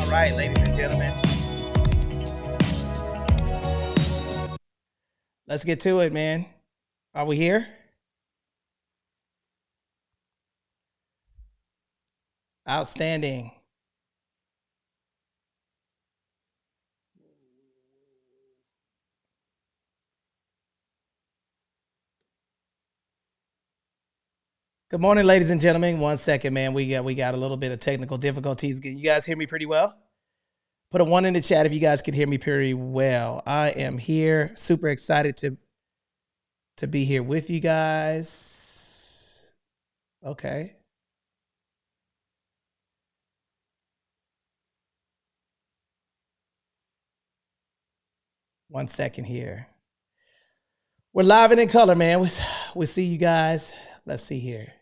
right, ladies and gentlemen. Let's get to it, man. Are we here? Outstanding. Good morning, ladies and gentlemen. 1 second, man. We got a little bit of technical difficulties. Can you guys hear me pretty well? Put a 1 in the chat if you guys could hear me pretty well. I am here. Super excited to be here with you guys. Okay. One second here. We're live and in color, man. We'll see you guys. Let's see here.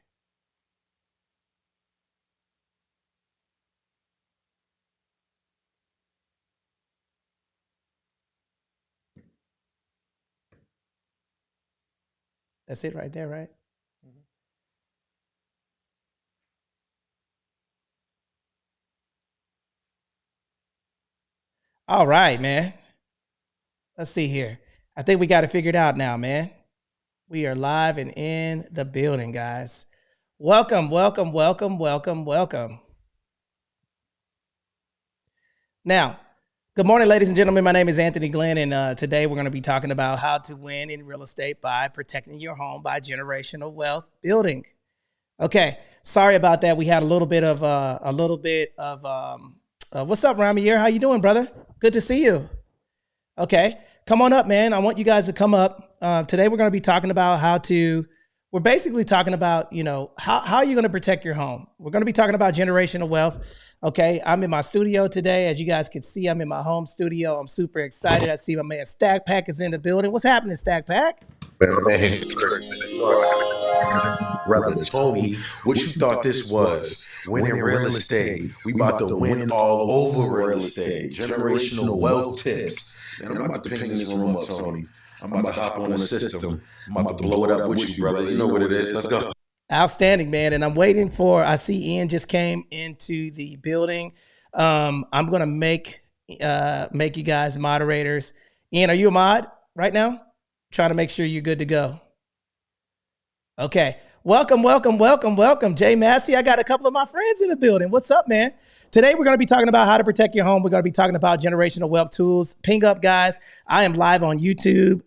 That's it right there, right? All right, man. Let's see here. I think we got it figured out now, man. We are live and in the building, guys. Welcome, welcome, welcome, welcome, welcome. Now, good morning, ladies and gentlemen. My name is Anthony Glenn, and today we're going to be talking about how to win in real estate by protecting your home by generational wealth building. Okay, sorry about that. We had a little bit of what's up, Ramier? How you doing, brother? Good to see you. Okay, come on up, man. I want you guys to come up. Today we're going to be talking about we're basically talking about, how are you going to protect your home? We're going to be talking about generational wealth. Okay, I'm in my studio today. As you guys can see, I'm in my home studio. I'm super excited. I see my man Stack Pack is in the building. What's happening, Stack Pack? Brother Tony, what you thought this was? Winning real estate. We about to win all over real estate. Generational wealth tips. Man, I'm about to ping this room up, Tony. I'm about to hop on the system. I'm about to blow it up with you, brother. You know what it is. Let's go. Outstanding, man. And I'm waiting I see Ian just came into the building. I'm going to make you guys moderators. Ian, are you a mod right now? Trying to make sure you're good to go. Okay. Welcome, welcome, welcome, welcome. Jay Massey, I got a couple of my friends in the building. What's up, man? Today, we're going to be talking about how to protect your home. We're going to be talking about generational wealth tools. Ping up, guys. I am live on YouTube,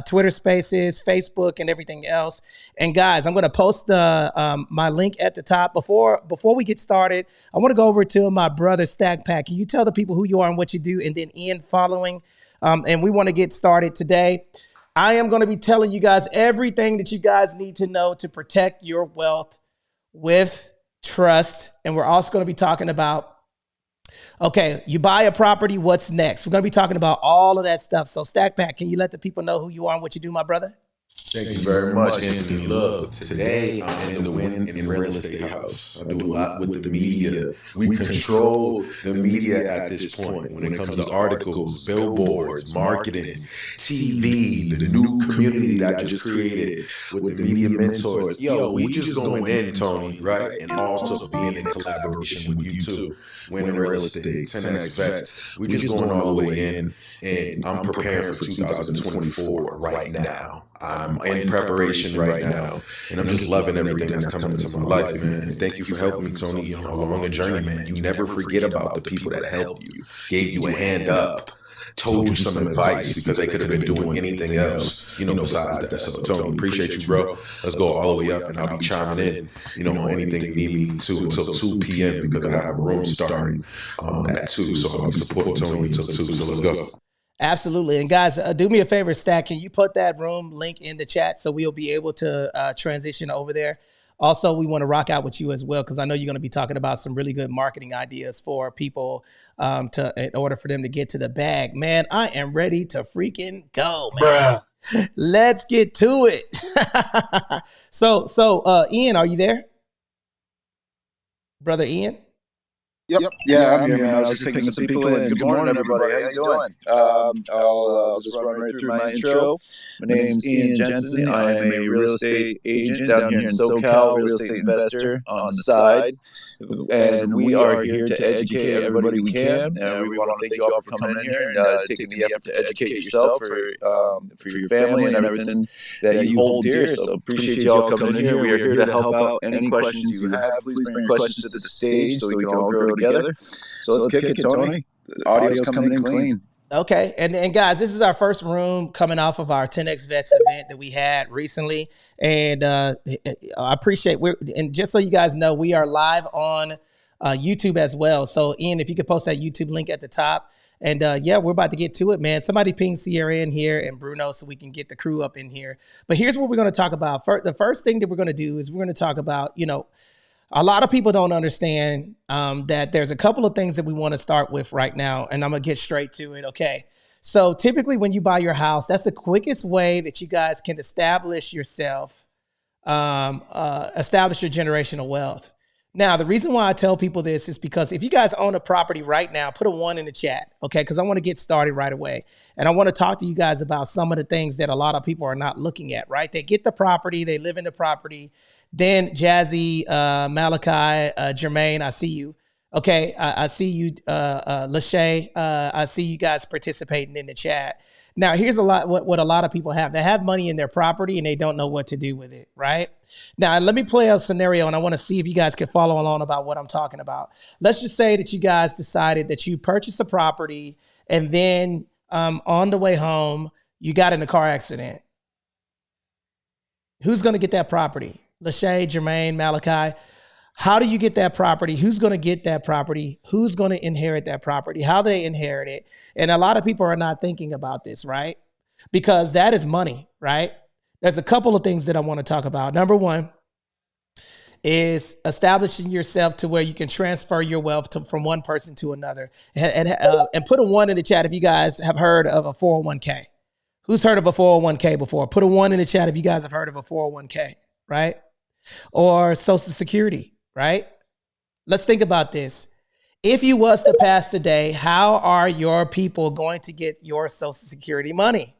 Twitter Spaces, Facebook, and everything else. And guys, I'm going to post my link at the top. Before we get started, I want to go over to my brother, Stack Pack. Can you tell the people who you are and what you do? And then Ian following. And we want to get started today. I am going to be telling you guys everything that you guys need to know to protect your wealth with trust. And we're also going to be talking about, okay, you buy a property, what's next? We're going to be talking about all of that stuff. So Stack Pack, can you let the people know who you are and what you do, my brother? Thank you very much, Anthony. Look, today I'm in the Win in Real Estate House. I do a lot with the media. We control the media at this point when it comes to articles, billboards, marketing, TV, the new community that I just created with the media mentors. Yo, we just going in, Tony, right? And also being in collaboration with you too. Win in Real Estate, 10X Vets. We're just going all the way in, and I'm preparing for 2024 right now. I'm in preparation right now, and I'm just loving everything that's coming into my life, man. And thank you for helping me, Tony, along the journey, man. You never forget about the people that helped you, gave you a hand up, told you some advice because they could have been doing anything else, besides that. So, Tony, appreciate you, bro. Let's go all the way up, and I'll be chiming in, on anything you need me to until 2 p.m. because I have a room starting at 2, so I'll be supporting Tony until 2. So let's go. Absolutely. And guys, do me a favor, Stack. Can you put that room link in the chat so we'll be able to transition over there? Also, we want to rock out with you as well, because I know you're going to be talking about some really good marketing ideas for people in order for them to get to the bag. Man, I am ready to freaking go, man. Bruh. Let's get to it. So, Ian, are you there? Brother Ian? Yep. Yeah, I'm here, man. I was just picking some people in. Good morning, everybody. How you doing? I'll just run right through my intro. My name's Ian Jensen. I am a real estate agent down here in SoCal, real estate investor on the side. And we are here to educate everybody we can. We want to thank you all for coming in here and taking the effort to educate yourself for your family and everything that you hold dear. So appreciate you all coming in here. We are here to help out. Any questions you have, please bring your questions to the stage so we can all grow together. So let's kick it, Tony. The audio's coming in clean. Okay. And guys, this is our first room coming off of our 10X Vets event that we had recently. And I appreciate and just so you guys know, we are live on YouTube as well. So Ian, if you could post that YouTube link at the top. And yeah, we're about to get to it, man. Somebody ping Sierra in here and Bruno so we can get the crew up in here. But here's what we're going to talk about. The first thing that we're going to do is we're going to talk about, a lot of people don't understand that there's a couple of things that we want to start with right now, and I'm going to get straight to it, okay? So typically when you buy your house, that's the quickest way that you guys can establish yourself, establish your generational wealth. Now, the reason why I tell people this is because if you guys own a property right now, put a 1 in the chat, okay? Because I want to get started right away. And I want to talk to you guys about some of the things that a lot of people are not looking at, right? They get the property, they live in the property. Then Jazzy, Malachi, Jermaine, I see you. Okay, I see you, Lachey. I see you guys participating in the chat. Now, here's what a lot of people have. They have money in their property and they don't know what to do with it, right? Now, let me play a scenario and I want to see if you guys can follow along about what I'm talking about. Let's just say that you guys decided that you purchased a property and then on the way home, you got in a car accident. Who's going to get that property? Lachey, Jermaine, Malachi. How do you get that property? Who's going to get that property? Who's going to inherit that property? How they inherit it? And a lot of people are not thinking about this, right? Because that is money, right? There's a couple of things that I want to talk about. Number one is establishing yourself to where you can transfer your wealth from one person to another. And put a 1 in the chat if you guys have heard of a 401k. Who's heard of a 401k before? Put a 1 in the chat if you guys have heard of a 401k, right? Or Social Security. Right? Let's think about this. If you was to pass today, how are your people going to get your Social Security money?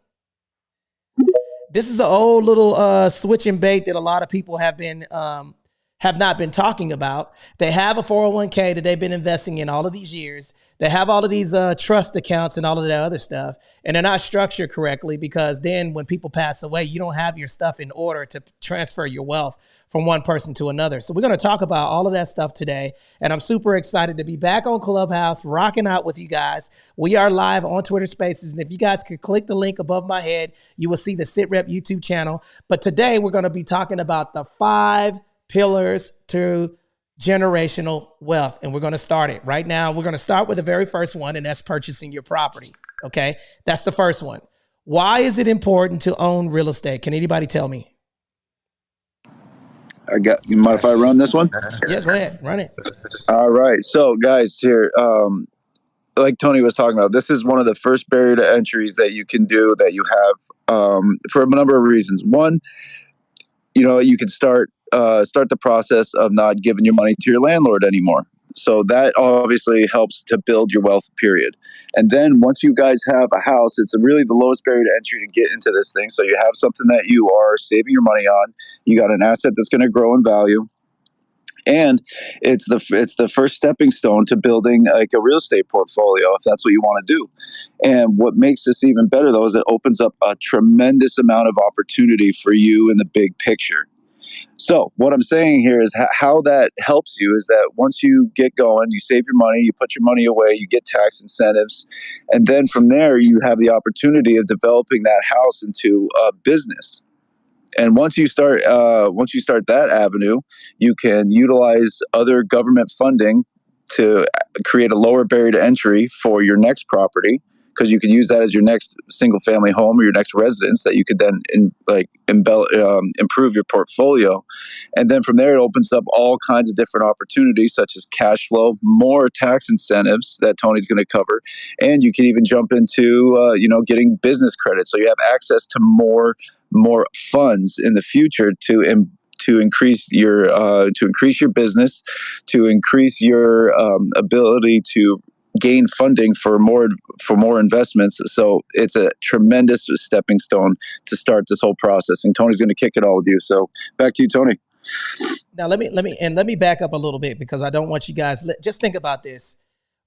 This is an old little switch and bait that a lot of people have not been talking about. They have a 401k that they've been investing in all of these years. They have all of these trust accounts and all of that other stuff, and they're not structured correctly because then when people pass away, you don't have your stuff in order to transfer your wealth from one person to another. So we're going to talk about all of that stuff today, and I'm super excited to be back on Clubhouse, rocking out with you guys. We are live on Twitter Spaces, and if you guys could click the link above my head, you will see the SITREP YouTube channel. But today we're going to be talking about the 5 pillars to generational wealth. And we're going to start it right now. We're going to start with the very first one, and that's purchasing your property. Okay. That's the first one. Why is it important to own real estate? Can anybody tell me? You mind if I run this one? Yeah, go ahead. Run it. All right. So guys here, like Tony was talking about, this is one of the first barrier to entries that you can do that you have for a number of reasons. One, you can start the process of not giving your money to your landlord anymore. So that obviously helps to build your wealth, period. And then once you guys have a house, it's really the lowest barrier to entry to get into this thing. So you have something that you are saving your money on. You got an asset that's going to grow in value. And it's the first stepping stone to building like a real estate portfolio, if that's what you want to do. And what makes this even better, though, is it opens up a tremendous amount of opportunity for you in the big picture. So what I'm saying here is how that helps you is that once you get going, you save your money, you put your money away, you get tax incentives, and then from there you have the opportunity of developing that house into a business. And once you start that avenue, you can utilize other government funding to create a lower barrier to entry for your next property, because you can use that as your next single family home or your next residence that you could then improve your portfolio. And then from there, it opens up all kinds of different opportunities, such as cash flow, more tax incentives that Tony's going to cover. And you can even jump into, getting business credit. So you have access to more funds in the future to to increase your business, to increase your ability to gain funding for more investments. So it's a tremendous stepping stone to start this whole process. And Tony's going to kick it all with you. So back to you, Tony. Now let me back up a little bit, because I don't want you guys, just think about this.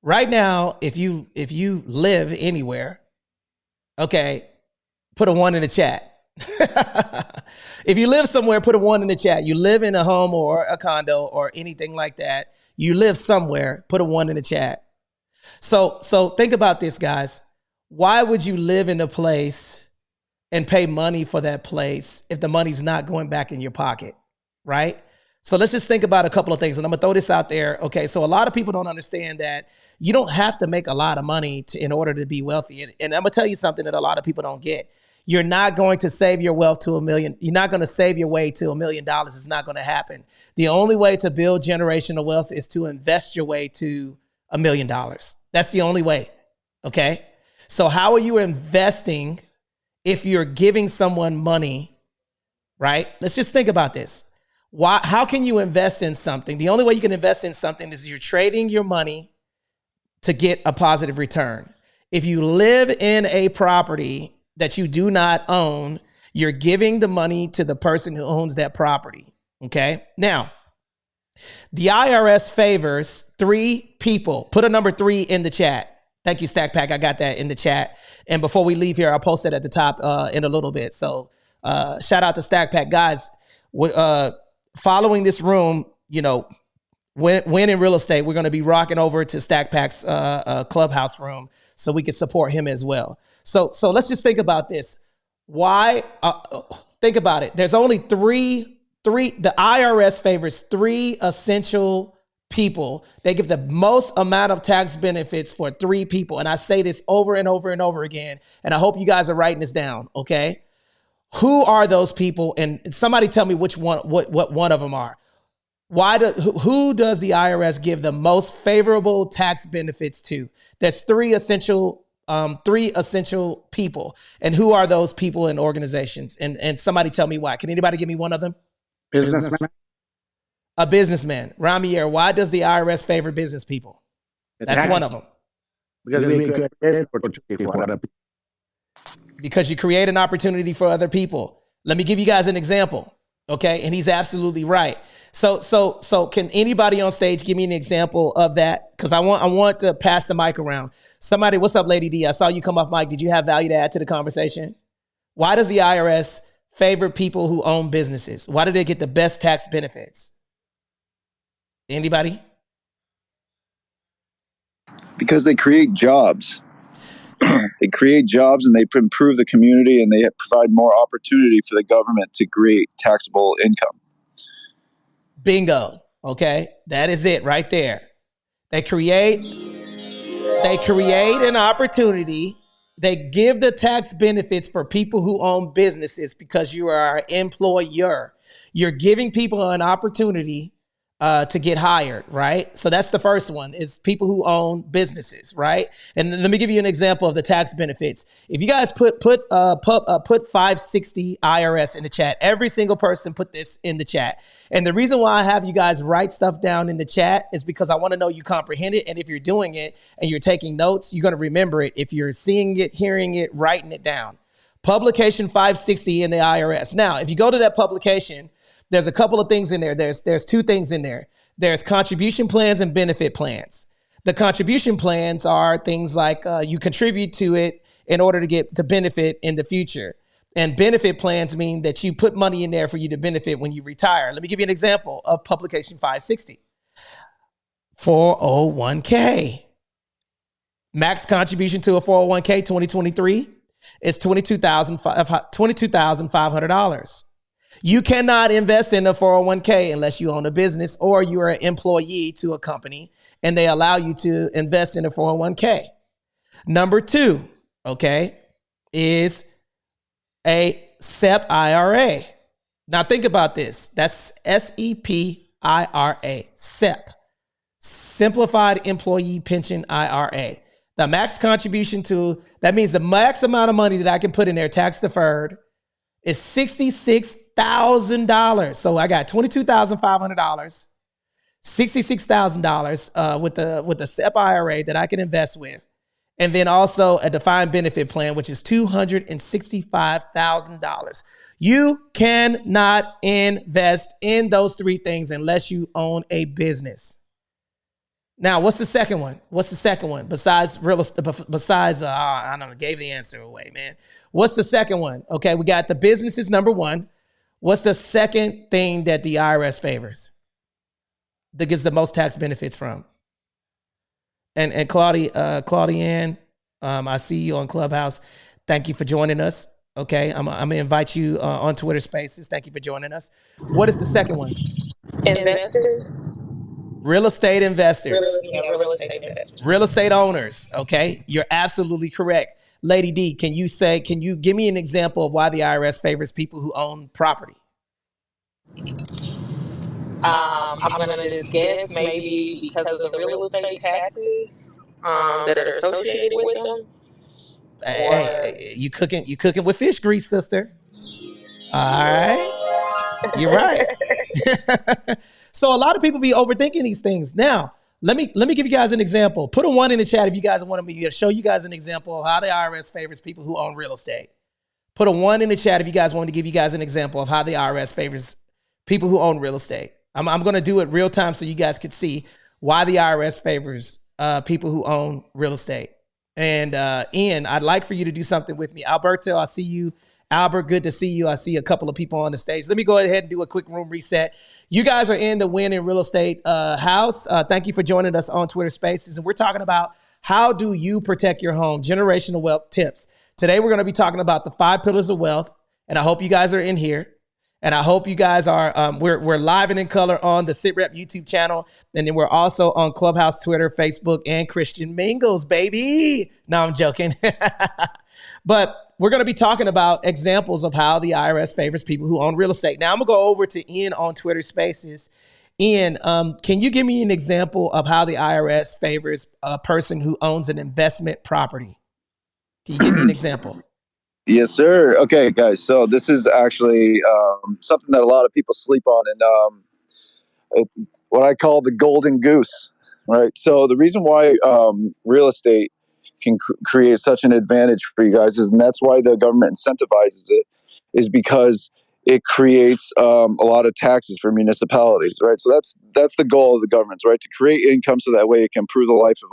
Right now, if you live anywhere, okay, put a 1 in the chat. If you live somewhere, put a 1 in the chat. You live in a home or a condo or anything like that. You live somewhere, put a 1 in the chat. So think about this, guys. Why would you live in a place and pay money for that place if the money's not going back in your pocket, right? So let's just think about a couple of things, and I'm gonna throw this out there. Okay, so a lot of people don't understand that you don't have to make a lot of money in order to be wealthy. And I'm gonna tell you something that a lot of people don't get. You're not going to save your wealth to $1 million. You're not going to save your way to $1 million. It's not going to happen. The only way to build generational wealth is to invest your way to $1 million. That's the only way. Okay. So how are you investing if you're giving someone money, right? Let's just think about this. How can you invest in something? The only way you can invest in something is you're trading your money to get a positive return. If you live in a property that you do not own, you're giving the money to the person who owns that property. Okay. Now, the IRS favors 3 people. Put a number 3 in the chat. Thank you, Stack Pack. I got that in the chat. And before we leave here, I'll post it at the top in a little bit. So shout out to Stack Pack. Guys, following this room, you know, when in real estate, we're going to be rocking over to Stack Pack's clubhouse room so we can support him as well. So let's just think about this. Why? Think about it. There's only three. The IRS favors 3 essential people. They give the most amount of tax benefits for 3 people. And I say this over and over and over again. And I hope you guys are writing this down. Okay. Who are those people? And somebody tell me which one, what one of them are. Who does the IRS give the most favorable tax benefits to? There's 3 essential people. And who are those people and organizations? And somebody tell me why. Can anybody give me one of them? Businessman. A businessman. Ramier, why does the IRS favor business people? That's one of them. Because Because you create an opportunity for other people. Let me give you guys an example. Okay. And he's absolutely right. So can anybody on stage give me an example of that? Because I want to pass the mic around. Somebody, what's up, Lady D? I saw you come off mic. Did you have value to add to the conversation? Why does the IRS favor people who own businesses? Why do they get the best tax benefits? Anybody? Because they create jobs. They create jobs and they improve the community, and they provide more opportunity for the government to create taxable income. Bingo. Okay. That is it right there. They create an opportunity. They give the tax benefits for people who own businesses because you are an employer. You're giving people an opportunity to get hired, right? So that's the first one, is people who own businesses, right? And let me give you an example of the tax benefits. If you guys put 560 IRS in the chat, every single person put this in the chat. And the reason why I have you guys write stuff down in the chat is because I want to know you comprehend it. And if you're doing it and you're taking notes, you're going to remember it. If you're seeing it, hearing it, writing it down. Publication 560 in the IRS. Now, if you go to that publication, there's a couple of things in there. There's 2 things in there. There's contribution plans and benefit plans. The contribution plans are things like you contribute to it in order to get to benefit in the future. And benefit plans mean that you put money in there for you to benefit when you retire. Let me give you an example of publication 560. 401k. Max contribution to a 401k 2023 is $22,500. You cannot invest in a 401k unless you own a business or you are an employee to a company and they allow you to invest in a 401k. Number 2, okay, is a SEP IRA. Now think about this. That's SEP-IRA, SEP, Simplified Employee Pension IRA. The max contribution to, that means the max amount of money that I can put in there tax deferred is $66,000. So I got $22,500, $66,000 with the SEP IRA that I can invest with. And then also a defined benefit plan, which is $265,000. You cannot invest in those three things unless you own a business. Now, what's the second one? Besides real estate, I don't know, gave the answer away, man. What's the second one? Okay, we got the business is number one. What's the second thing that the IRS favors that gives the most tax benefits from? And Claudianne, I see you on Clubhouse. Thank you for joining us. Okay, I'm gonna invite you on Twitter Spaces. Thank you for joining us. What is the second one? Investors. Real estate investors. Real estate investors. Real estate owners. Okay, you're absolutely correct. Lady D, can you give me an example of why the IRS favors people who own property? I'm gonna just guess maybe because of the real estate taxes that are associated with them. Hey, you cooking with fish grease, sister. All right, you're right. So a lot of people be overthinking these things. Now, let me give you guys an example. Put a 1 in the chat if you guys want me to show you guys an example of how the IRS favors people who own real estate. Put a 1 in the chat if you guys want to give you guys an example of how the IRS favors people who own real estate. I'm going to do it real time so you guys can see why the IRS favors people who own real estate. And Ian, I'd like for you to do something with me. Alberto, I see you. Albert, good to see you. I see a couple of people on the stage. Let me go ahead and do a quick room reset. You guys are in the Win in Real Estate house. Thank you for joining us on Twitter Spaces. And we're talking about how do you protect your home, generational wealth tips. Today, we're going to be talking about the 5 pillars of wealth. And I hope you guys are in here. And I hope you guys are, we're live and in color on the SITREP YouTube channel. And then we're also on Clubhouse, Twitter, Facebook, and Christian Mingles, baby. No, I'm joking. But we're going to be talking about examples of how the IRS favors people who own real estate. Now, I'm going to go over to Ian on Twitter Spaces. Ian, can you give me an example of how the IRS favors a person who owns an investment property? Can you give me an example? Yes, sir. Okay, guys. So this is actually something that a lot of people sleep on, and it's what I call the golden goose, right? So the reason why real estate can create such an advantage for you guys is, and that's why the government incentivizes it, is because it creates a lot of taxes for municipalities, right? So that's the goal of the government, right? To create income so that way it can improve the life of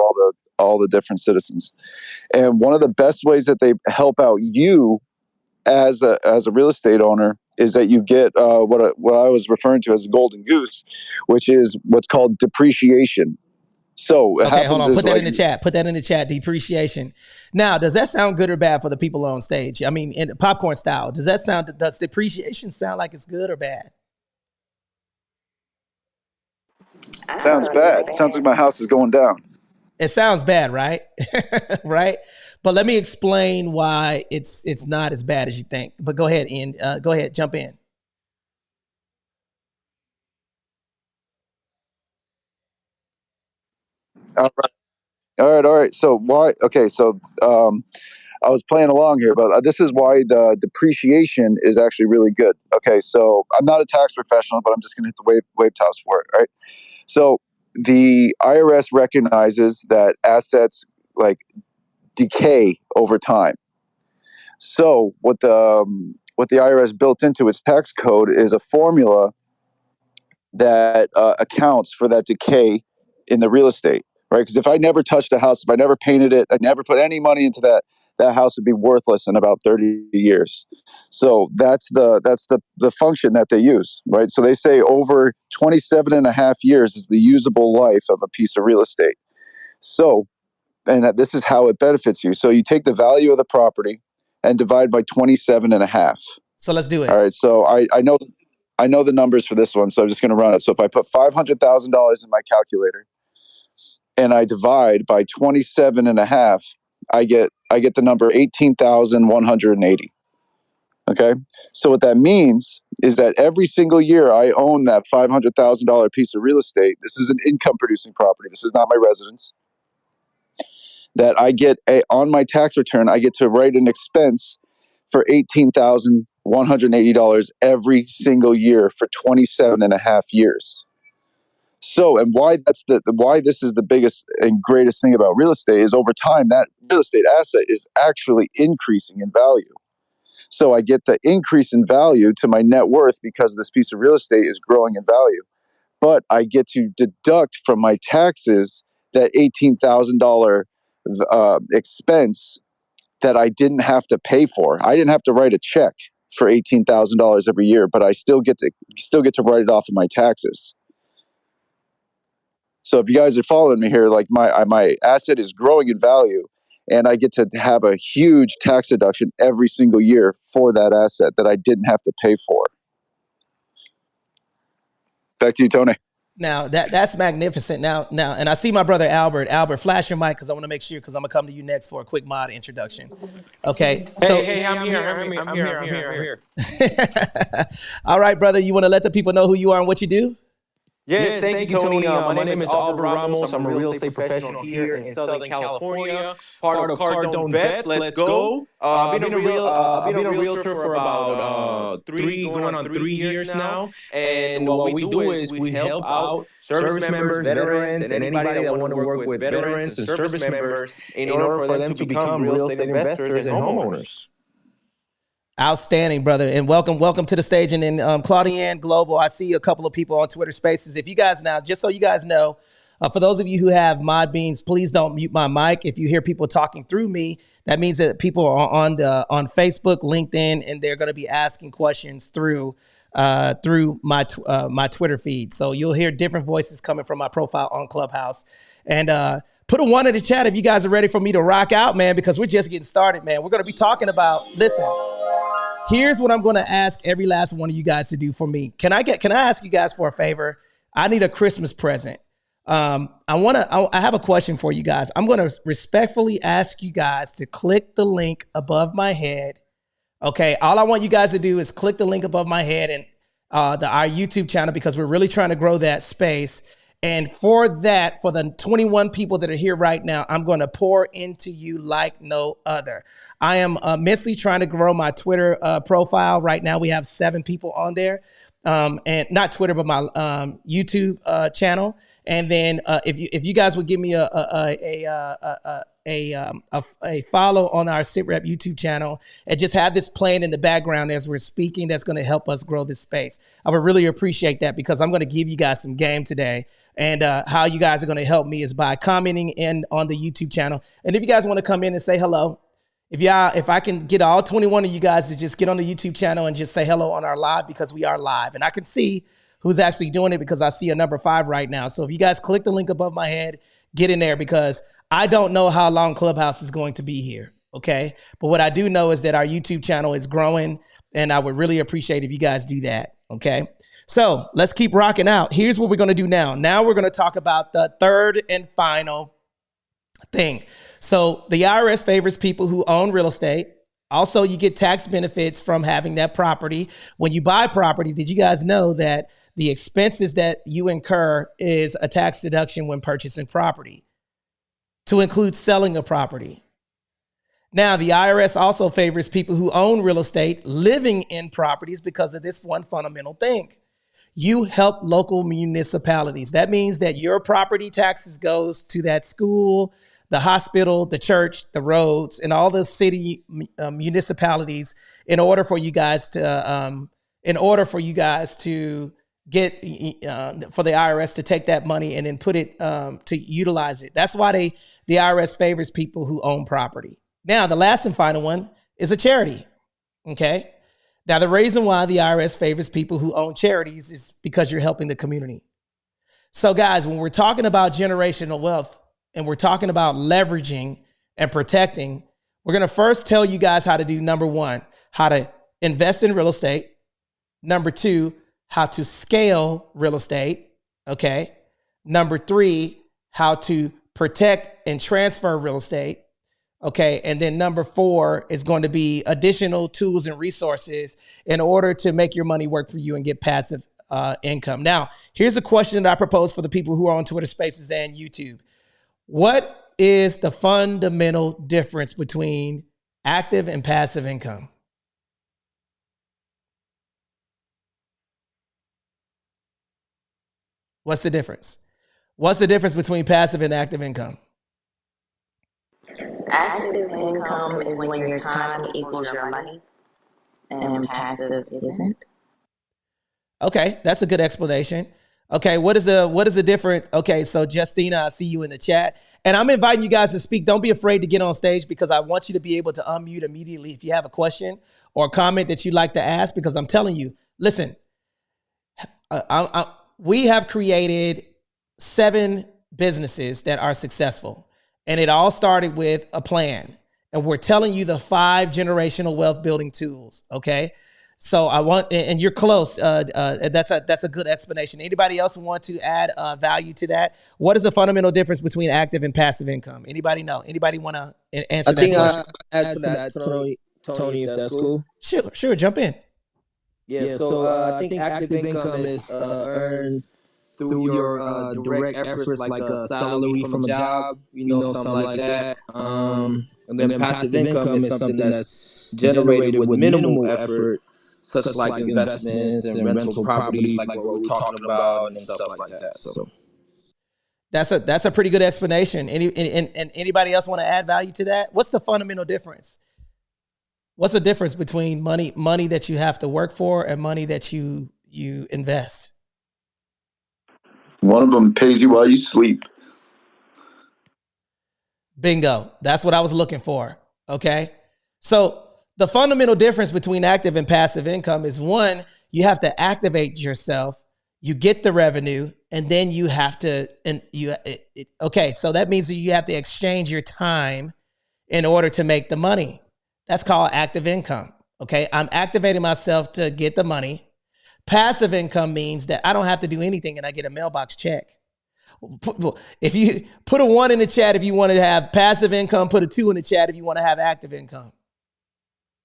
all the different citizens. And one of the best ways that they help out you as a real estate owner is that you get what I was referring to as a golden goose, which is what's called depreciation. So okay, hold on. Put that in the chat. Put that in the chat. Depreciation. Now, does that sound good or bad for the people on stage? I mean, in popcorn style, does depreciation sound like it's good or bad? Sounds bad. Sounds like my house is going down. It sounds bad, right? Right. But let me explain why it's not as bad as you think. But go ahead, Ian. Go ahead. Jump in. All right. So why? Okay. So I was playing along here, but this is why the depreciation is actually really good. Okay. So I'm not a tax professional, but I'm just going to hit the wave tops for it. Right. So the IRS recognizes that assets like decay over time. So what the IRS built into its tax code is a formula that accounts for that decay in the real estate, right? Because if I never touched a house, if I never painted it, I never put any money into that house would be worthless in about 30 years. So that's the function that they use, right? So they say over 27 and a half years is the usable life of a piece of real estate. So, and this is how it benefits you. So you take the value of the property and divide by 27 and a half. So let's do it. All right. So I know the numbers for this one, so I'm just going to run it. So if I put $500,000 in my calculator and I divide by 27 and a half, I get the number 18,180. Okay. So what that means is that every single year I own that $500,000 piece of real estate. This is an income producing property. This is not my residence. That I get on my tax return, I get to write an expense for $18,180. $180 every single year for 27 and a half years. So, and why why this is the biggest and greatest thing about real estate is over time, that real estate asset is actually increasing in value. So I get the increase in value to my net worth because this piece of real estate is growing in value. But I get to deduct from my taxes that $18,000 expense that I didn't have to pay for. I didn't have to write a check for $18,000 every year, but I still get to write it off of my taxes. So if you guys are following me here, like my asset is growing in value, and I get to have a huge tax deduction every single year for that asset that I didn't have to pay for. Back to you, Tony. Now that's magnificent. Now, and I see my brother Albert. Albert, flash your mic because I want to make sure, because I'm gonna come to you next for a quick mod introduction. Okay. So hey, I'm here. All right, brother. You want to let the people know who you are and what you do? Yes, thank you, Tony. My name is Albert Ramos. I'm a real estate professional here in Southern California, part of Cardone Vets. Let's go. I've been a realtor for about 3 years now. And what we do is we help out service members, veterans, and anybody that want to work with veterans and service members in order for them to become real estate investors and homeowners. Outstanding, brother, and welcome to the stage. And then Claudiane Global, I see a couple of people on Twitter Spaces. If you guys now, just so you guys know, for those of you who have mod beans, please don't mute my mic. If you hear people talking through me, that means that people are on Facebook, LinkedIn, and they're going to be asking questions through my Twitter feed. So you'll hear different voices coming from my profile on Clubhouse. And put a 1 in the chat if you guys are ready for me to rock out, man, because we're just getting started, man. We're going to be talking about, listen, here's what I'm going to ask every last one of you guys to do for me. Can I ask you guys for a favor? I need a Christmas present. I have a question for you guys. I'm going to respectfully ask you guys to click the link above my head. Okay. All I want you guys to do is click the link above my head and our YouTube channel, because we're really trying to grow that space. And for that, for the 21 people that are here right now, I'm going to pour into you like no other. I am immensely trying to grow my Twitter profile. Right now, we have 7 people on there. And not Twitter, but my YouTube channel. And then if you guys would give me a follow on our SITREP YouTube channel and just have this playing in the background as we're speaking, that's going to help us grow this space. I would really appreciate that, because I'm going to give you guys some game today. And how you guys are going to help me is by commenting in on the YouTube channel. And if you guys want to come in and say hello, if I can get all 21 of you guys to just get on the YouTube channel and just say hello on our live, because we are live, and I can see who's actually doing it, because I see a number 5 right now. So if you guys click the link above my head, get in there, because I don't know how long Clubhouse is going to be here. Okay. But what I do know is that our YouTube channel is growing, and I would really appreciate if you guys do that. Okay. So let's keep rocking out. Here's what we're going to do now. Now we're going to talk about the third and final thing. So the IRS favors people who own real estate. Also, you get tax benefits from having that property. When you buy property, did you guys know that the expenses that you incur is a tax deduction when purchasing property, to include selling a property? Now, the IRS also favors people who own real estate living in properties because of this one fundamental thing. You help local municipalities. That means that your property taxes goes to that school, the hospital, the church, the roads, and all the city municipalities in order for you guys to get for the IRS to take that money and then put it to utilize it. That's why the IRS favors people who own property. Now, the last and final one is a charity. Okay. Now, the reason why the IRS favors people who own charities is because you're helping the community. So, guys, when we're talking about generational wealth and we're talking about leveraging and protecting, we're going to first tell you guys how to do, number 1, how to invest in real estate. Number 2, how to scale real estate. Okay. Number 3, how to protect and transfer real estate. Okay. And then number 4 is going to be additional tools and resources in order to make your money work for you and get passive income. Now, here's a question that I propose for the people who are on Twitter Spaces and YouTube. What is the fundamental difference between active and passive income? What's the difference? What's the difference between passive and active income? Active income is when your time equals your money, and passive isn't. Okay, that's a good explanation. Okay, what is the difference? Okay, so Justina, I see you in the chat. And I'm inviting you guys to speak. Don't be afraid to get on stage because I want you to be able to unmute immediately if you have a question or a comment that you'd like to ask, because I'm telling you, listen, we have created 7 businesses that are successful. And it all started with a plan. And we're telling you the 5 generational wealth building tools, okay? So I want, and you're close. That's a good explanation. Anybody else want to add value to that? What is the fundamental difference between active and passive income? Anybody know? Anybody want to answer that question? I think I add to that, Tony, if that's cool. Sure, jump in. Yeah, so I think active income is earned through your direct efforts, like a salary from a job, something like that. And then passive income is something that's generated with minimal effort, such like investments and rental properties, like what we're talking about, and stuff like that. So that's a pretty good explanation. Anybody else want to add value to that? What's the fundamental difference? What's the difference between money that you have to work for and money that you invest? One of them pays you while you sleep. Bingo. That's what I was looking for. Okay. So the fundamental difference between active and passive income is, one, you have to activate yourself, you get the revenue, and then you have to, okay. So that means that you have to exchange your time in order to make the money. That's called active income. Okay. I'm activating myself to get the money. Passive income means that I don't have to do anything and I get a mailbox check. If you put a 1 in the chat if you want to have passive income, put a 2 in the chat if you want to have active income.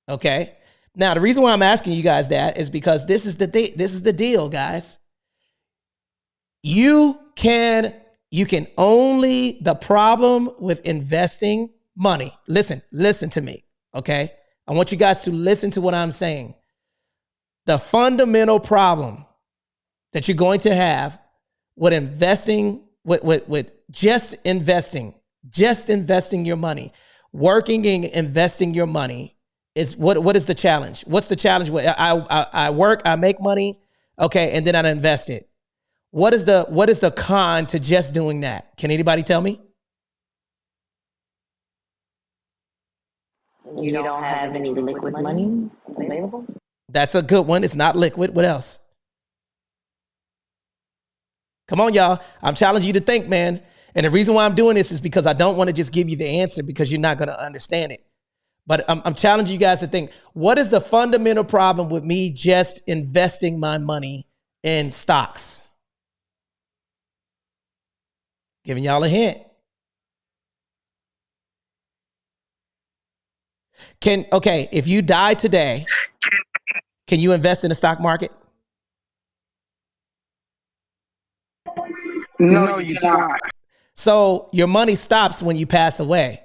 Okay. Now, the reason why I'm asking you guys that is because this is the deal, guys. You can only, the problem with investing money. Listen to me. Okay. I want you guys to listen to what I'm saying. The fundamental problem that you're going to have with investing, with just investing your money, working and investing your money is what is the challenge? What's the challenge? I work, I make money, okay, and then I invest it. What is the con to just doing that? Can anybody tell me? You don't have any liquid money available? That's a good one. It's not liquid. What else? Come on, y'all. I'm challenging you to think, man. And the reason why I'm doing this is because I don't want to just give you the answer because you're not going to understand it. But I'm challenging you guys to think, what is the fundamental problem with me just investing my money in stocks? Giving y'all a hint. If you die today, can you invest in the stock market? No, you can't. So your money stops when you pass away.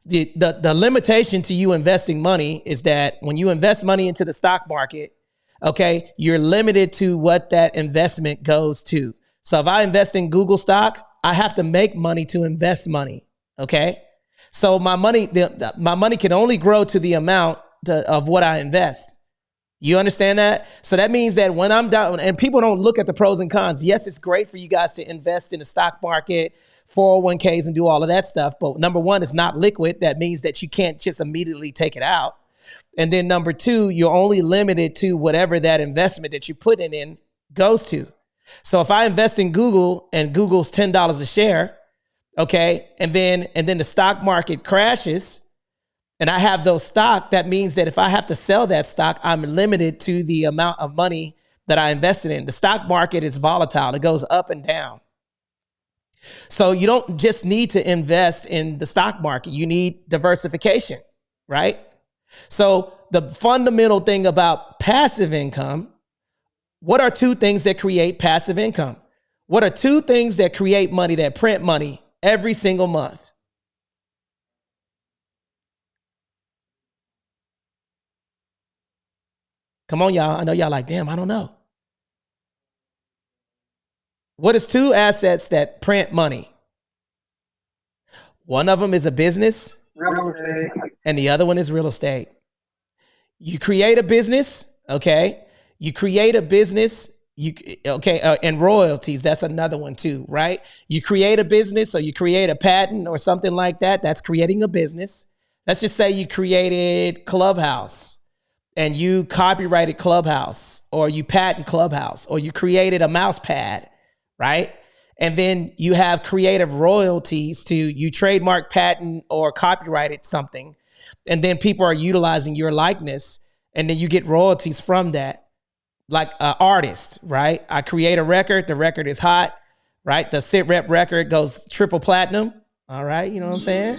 The limitation to you investing money is that when you invest money into the stock market, okay, you're limited to what that investment goes to. So if I invest in Google stock, I have to make money to invest money. Okay. So my money can only grow to the amount of what I invest. You understand that? So that means that when I'm done, and people don't look at the pros and cons. Yes, it's great for you guys to invest in the stock market, 401ks, and do all of that stuff. But number one, it's not liquid. That means that you can't just immediately take it out. And then number 2, you're only limited to whatever that investment that you put in goes to. So if I invest in Google and Google's $10 a share, okay, and then the stock market crashes, and I have those stock, that means that if I have to sell that stock, I'm limited to the amount of money that I invested in. The stock market is volatile. It goes up and down. So you don't just need to invest in the stock market. You need diversification, right? So the fundamental thing about passive income, what are 2 things that create passive income? What are 2 things that create money, that print money every single month? Come on, y'all. I know y'all like, damn, I don't know. What is two assets that print money? One of them is a business, and the other one is real estate. You create a business, okay? You create a business, and royalties, that's another one too, right? You create a business, or you create a patent or something like that, that's creating a business. Let's just say you created Clubhouse and you copyrighted Clubhouse, or you patent Clubhouse, or you created a mouse pad, right? And then you have creative royalties to you trademark, patent, or copyrighted something. And then people are utilizing your likeness, and then you get royalties from that. Like an artist, right? I create a record, the record is hot, right? The SITREP record goes triple platinum. All right, you know what I'm saying?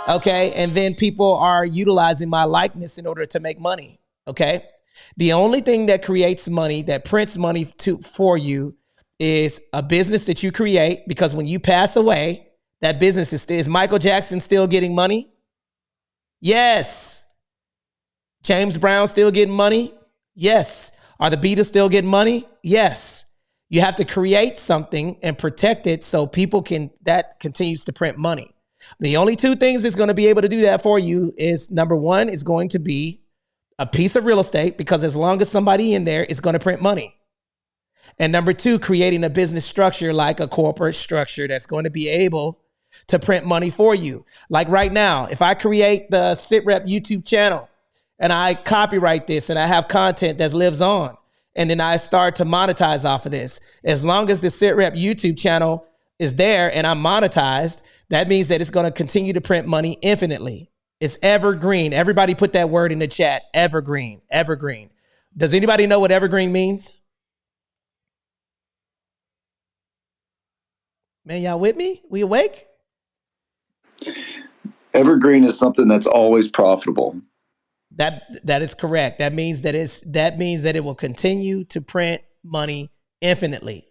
Okay, and then people are utilizing my likeness in order to make money, okay? The only thing that creates money, that prints money for you, is a business that you create, because when you pass away, that business is Michael Jackson still getting money? Yes. James Brown still getting money? Yes. Are the Beatles still getting money? Yes. You have to create something and protect it so people that continues to print money. The only two things that's going to be able to do that for you is, number one, is going to be a piece of real estate, because as long as somebody in there is going to print money. And number two, creating a business structure like a corporate structure that's going to be able to print money for you. Like right now, if I create the SITREP YouTube channel and I copyright this and I have content that lives on, and then I start to monetize off of this, as long as the SITREP YouTube channel is there and I'm monetized, that means that it's going to continue to print money infinitely. It's evergreen. Everybody put that word in the chat. Evergreen. Evergreen. Does anybody know what evergreen means? Man, y'all with me? We awake? Evergreen is something that's always profitable. That is correct. That means that it will continue to print money infinitely.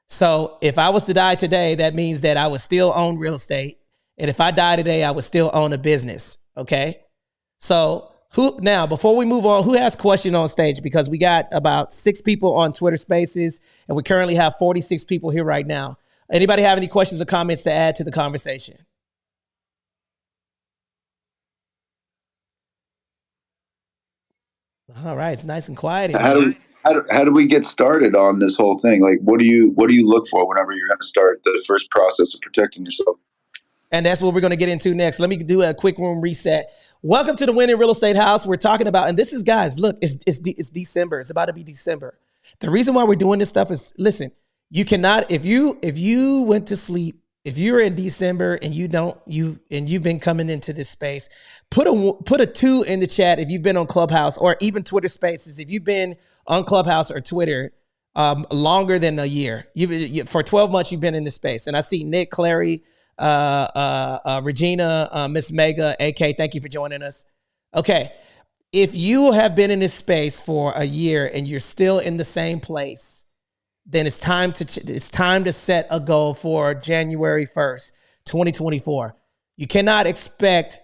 So if I was to die today, that means that I would still own real estate. And if I die today, I would still own a business. Okay. So now, before we move on, who has questions on stage? Because we got about 6 people on Twitter Spaces, and we currently have 46 people here right now. Anybody have any questions or comments to add to the conversation? All right, it's nice and quiet in here. How do we get started on this whole thing? Like, what do you look for whenever you're going to start the first process of protecting yourself? And that's what we're going to get into next. Let me do a quick room reset. Welcome to the Winning Real Estate House. We're talking about, and this is, guys, look, it's December. It's about to be December. The reason why we're doing this stuff is, listen, you cannot, if you went to sleep, if you're in December and you've been coming into this space, put a 2 in the chat if you've been on Clubhouse or even Twitter Spaces. If you've been on Clubhouse or Twitter longer than a year, for 12 months you've been in this space. And I see Nick, Clary, Regina, Miss Mega, AK, thank you for joining us. Okay, if you have been in this space for a year and you're still in the same place, then it's time to set a goal for January 1st, 2024. You cannot expect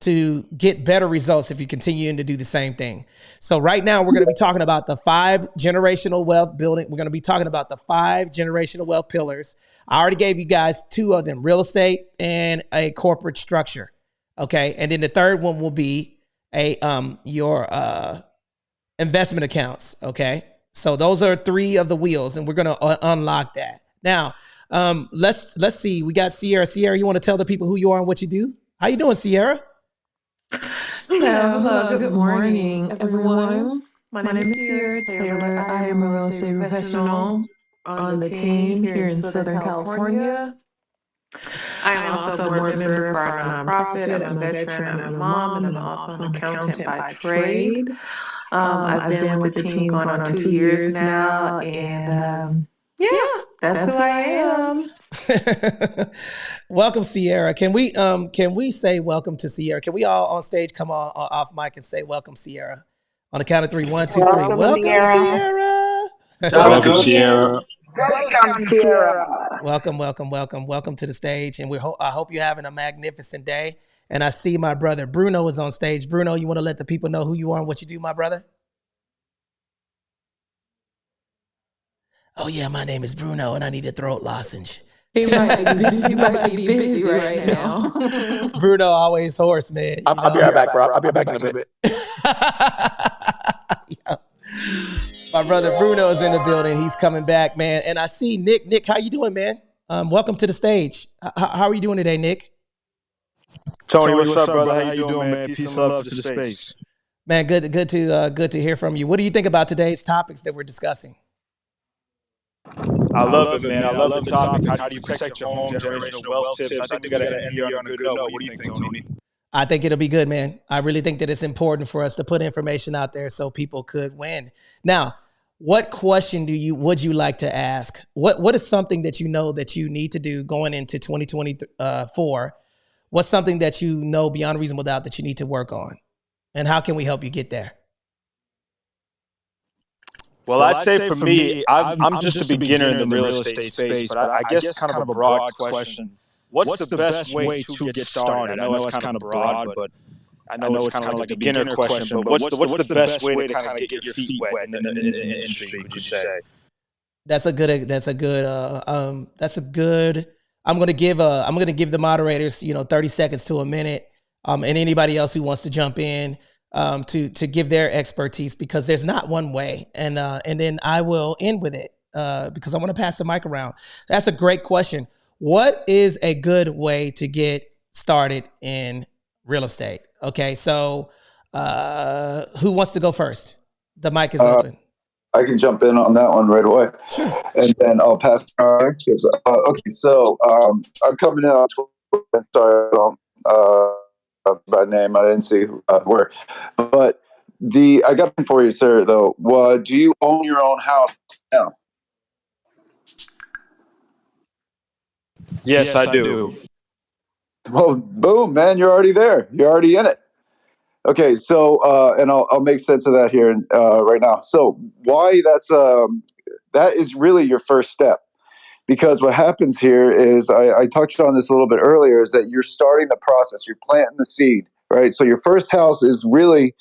to get better results if you continue to do the same thing. So right now we're going to be talking about the 5 generational wealth building. We're going to be talking about the 5 generational wealth pillars. I already gave you guys 2 of them, real estate and a corporate structure. Okay. And then the third one will be your investment accounts. Okay. So those are 3 of the wheels, and we're going to unlock that. Now, let's see. We got Sierra. Sierra, you want to tell the people who you are and what you do? How you doing, Sierra? Hello, good morning, everyone. My name is Sierra Taylor. I am a real estate professional on the team here in Southern California. I am also a board member for our nonprofit. I'm a veteran, I'm a mom, and I'm also an accountant by trade. I've been with the team going on 2 years now, and that's who I am. Welcome, Sierra. Can we say welcome to Sierra? Can we all on stage come on off mic and say welcome, Sierra? On the count of 3, 1, 2, 3. Welcome, Sierra. Welcome, Sierra. Welcome, Sierra. Welcome to the stage. And I hope you're having a magnificent day. And I see my brother Bruno is on stage. Bruno, you want to let the people know who you are and what you do, my brother? Oh yeah, my name is Bruno, and I need a throat lozenge. He might be busy right now. Bruno always hoarse, man. I'll be right back, bro. I'll be back in a bit. Yeah. My brother Bruno is in the building. He's coming back, man. And I see Nick. Nick, how you doing, man? Welcome to the stage. How are you doing today, Nick? Tony, what's up, brother? How you doing, man? Peace and love to the space. Man, good to hear from you. What do you think about today's topics that we're discussing? I love it, man. I love the topic. How do you protect your home, generational wealth tips? I think we got to end here on a good note. What do you think, Tony? I think it'll be good, man. I really think that it's important for us to put information out there so people could win. Now, what question would you like to ask? What is something that you know that you need to do going into 2024? What's something that you know beyond a reasonable doubt that you need to work on? And how can we help you get there? Well, I'd say for me, I'm just a beginner in the real estate space, but I guess kind of a broad question. What's the best way to get started? I know it's kind of broad, but I know it's kind of like a beginner question. But what's the best way to kind of get your feet wet in the industry, would you say? That's a good. I'm gonna give the moderators 30 seconds to a minute, and anybody else who wants to jump in to give their expertise, because there's not one way, and then I will end with it because I want to pass the mic around. That's a great question. What is a good way to get started in real estate? Okay, so who wants to go first? The mic is open. I can jump in on that one right away. Sure. And then I'll pass it on. Okay, so I'm coming in on Twitter. Sorry, by name, I didn't see where. But I got one for you, sir, though. Do you own your own house now? Yes, I do. Well, boom, man, you're already there. You're already in it. Okay, so and I'll make sense of that here right now. So why that is really your first step, because what happens here is I touched on this a little bit earlier, is that you're starting the process, you're planting the seed, right? So your first house is really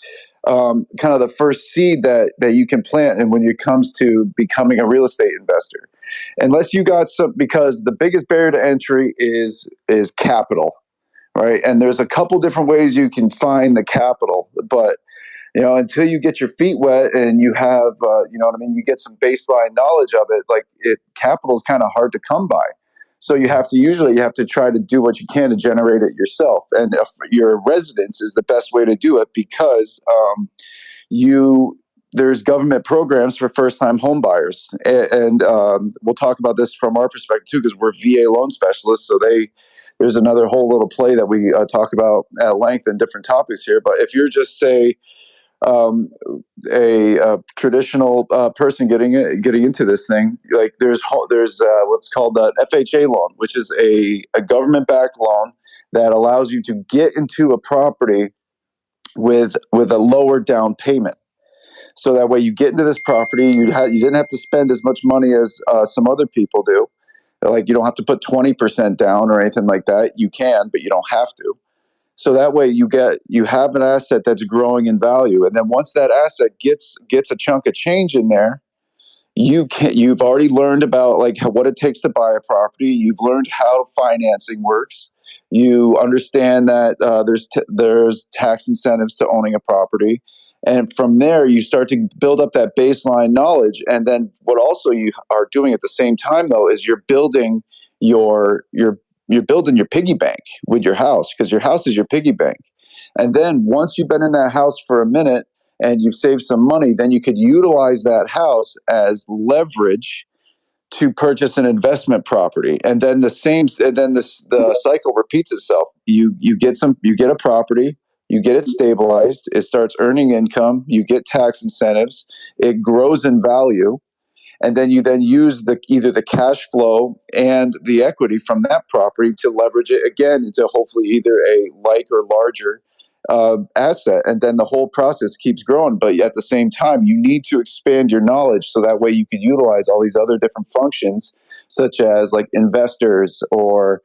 kind of the first seed that you can plant, and when it comes to becoming a real estate investor, unless you got because the biggest barrier to entry is capital. Right. And there's a couple different ways you can find the capital, but, until you get your feet wet and you have, you get some baseline knowledge of it, capital is kind of hard to come by. So you have to try to do what you can to generate it yourself. And if your residence is the best way to do it, because there's government programs for first-time home buyers. And we'll talk about this from our perspective too, because we're VA loan specialists. So there's another whole little play that we talk about at length in different topics here. But if you're just, say, a traditional person getting into this thing, like there's what's called an FHA loan, which is a government-backed loan that allows you to get into a property with a lower down payment. So that way you get into this property, you didn't have to spend as much money as some other people do. Like, you don't have to put 20% down or anything like that. You can, but you don't have to. So that way you have an asset that's growing in value. And then once that asset gets a chunk of change in there, you've already learned about what it takes to buy a property. You've learned how financing works. You understand that there's tax incentives to owning a property. And from there, you start to build up that baseline knowledge. And then what also you are doing at the same time, though, is you're building your piggy bank with your house, because your house is your piggy bank. And then once you've been in that house for a minute and you've saved some money, then you could utilize that house as leverage to purchase an investment property. And then the cycle repeats itself. You get a property, you get it stabilized, it starts earning income, you get tax incentives, it grows in value, and then you use either the cash flow and the equity from that property to leverage it again into hopefully either a or larger asset. And then the whole process keeps growing. But at the same time, you need to expand your knowledge so that way you can utilize all these other different functions, such as like investors or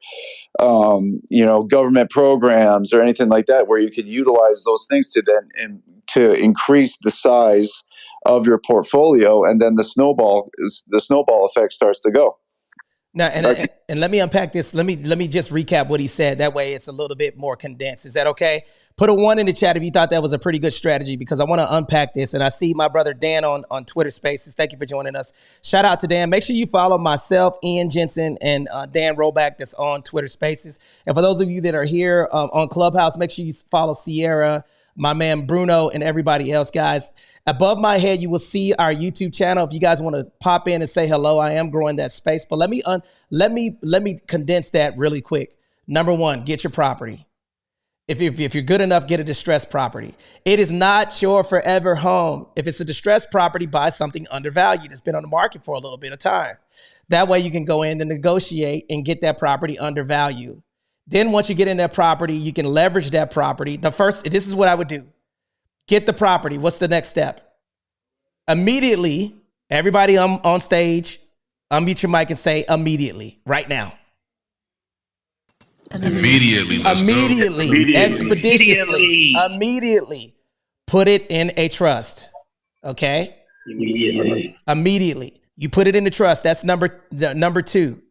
government programs or anything like that, where you can utilize those things to increase the size of your portfolio, and then the snowball effect starts to go. Now, and let me unpack this. Let me just recap what he said. That way it's a little bit more condensed. Is that okay? Put a 1 in the chat if you thought that was a pretty good strategy, because I want to unpack this. And I see my brother Dan on Twitter Spaces. Thank you for joining us. Shout out to Dan. Make sure you follow myself, Ian Jensen, and Dan Roback that's on Twitter Spaces. And for those of you that are here on Clubhouse, make sure you follow Sierra, my man Bruno, and everybody else, guys. Above my head, you will see our YouTube channel. If you guys want to pop in and say hello, I am growing that space. But let me condense that really quick. Number 1, get your property. If you're good enough, get a distressed property. It is not your forever home. If it's a distressed property, buy something undervalued. It's been on the market for a little bit of time. That way you can go in and negotiate and get that property undervalued. Then once you get in that property, you can leverage that property. This is what I would do. Get the property. What's the next step? Immediately, everybody on stage, unmute your mic and say immediately, right now. Immediately. Expeditiously. Immediately. Put it in a trust. Okay? Immediately. You put it in the trust. That's number 2.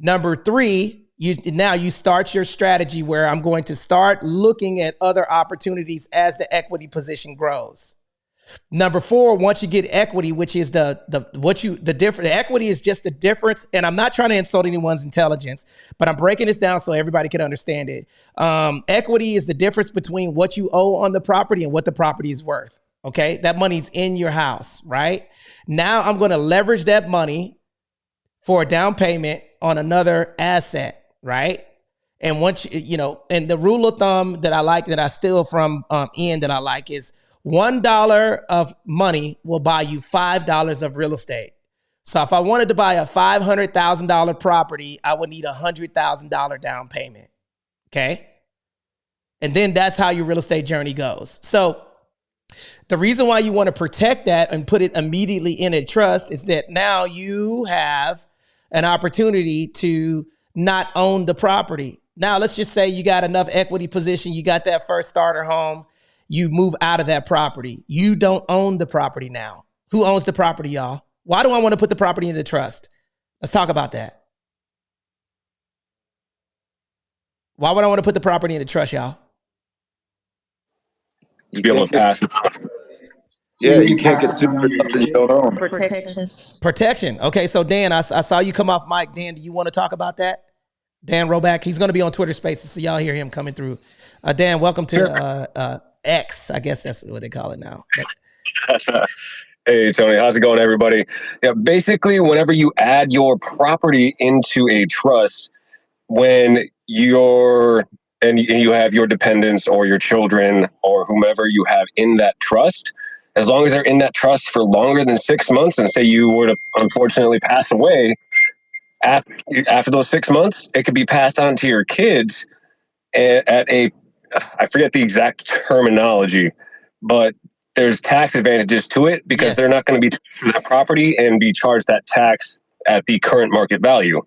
Number 3, you start your strategy where I'm going to start looking at other opportunities as the equity position grows. Number 4, once you get equity, which is the equity is just the difference. And I'm not trying to insult anyone's intelligence, but I'm breaking this down so everybody can understand it. Equity is the difference between what you owe on the property and what the property is worth. Okay. That money's in your house, right? Now I'm going to leverage that money for a down payment on another asset, right? And once and the rule of thumb that I like, that I steal from Ian, that I like, is $1 of money will buy you $5 of real estate. So if I wanted to buy a $500,000 property, I would need a $100,000 down payment. Okay. And then that's how your real estate journey goes. So the reason why you want to protect that and put it immediately in a trust is that now you have an opportunity to not own the property. Now, let's just say you got enough equity position. You got that first starter home. You move out of that property. You don't own the property now. Who owns the property, y'all? Why do I want to put the property in the trust? Let's talk about that. Why would I want to put the property in the trust, y'all? To be able to pass it. Yeah, you can't get sued for something you don't own. Protection. Okay, so Dan, I saw you come off mic. Dan, do you want to talk about that? Dan Roback, he's going to be on Twitter Spaces, so y'all hear him coming through. Dan, welcome to X. I guess that's what they call it now. Hey, Tony, how's it going, everybody? Yeah, basically, whenever you add your property into a trust, when you have your dependents or your children or whomever you have in that trust, as long as they're in that trust for longer than 6 months, and say you were to unfortunately pass away, after those 6 months, it could be passed on to your kids I forget the exact terminology, but there's tax advantages to it because they're not going to be that property and be charged that tax at the current market value.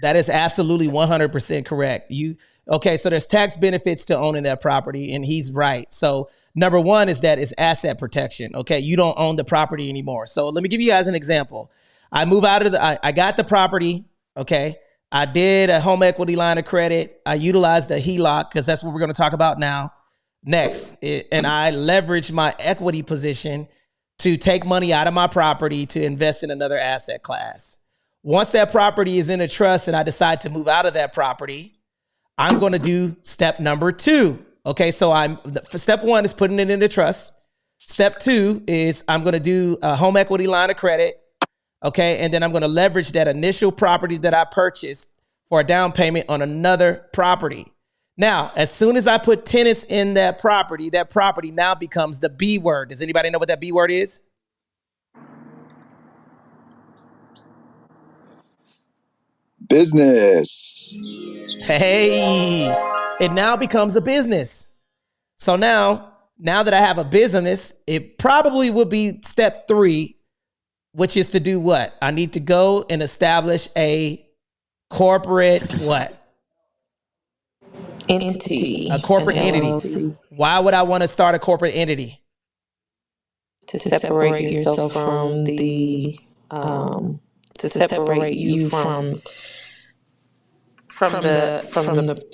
That is absolutely 100% correct. So there's tax benefits to owning that property, and he's right. So number 1 is that it's asset protection. Okay, you don't own the property anymore. So let me give you guys an example. I move out of I got the property. Okay, I did a home equity line of credit. I utilized a HELOC because that's what we're going to talk about now. Next, and I leveraged my equity position to take money out of my property to invest in another asset class. Once that property is in a trust and I decide to move out of that property, I'm going to do step number 2. Okay, so step 1 is putting it in the trust. Step 2 is I'm going to do a home equity line of credit. Okay, and then I'm going to leverage that initial property that I purchased for a down payment on another property. Now, as soon as I put tenants in that property now becomes the B word. Does anybody know what that B word is? Business. Hey, it now becomes a business. So now that I have a business, it probably would be step 3, which is to do what? I need to go and establish a corporate what? Entity. A corporate entity. Why would I want to start a corporate entity? to separate yourself from the to separate you from the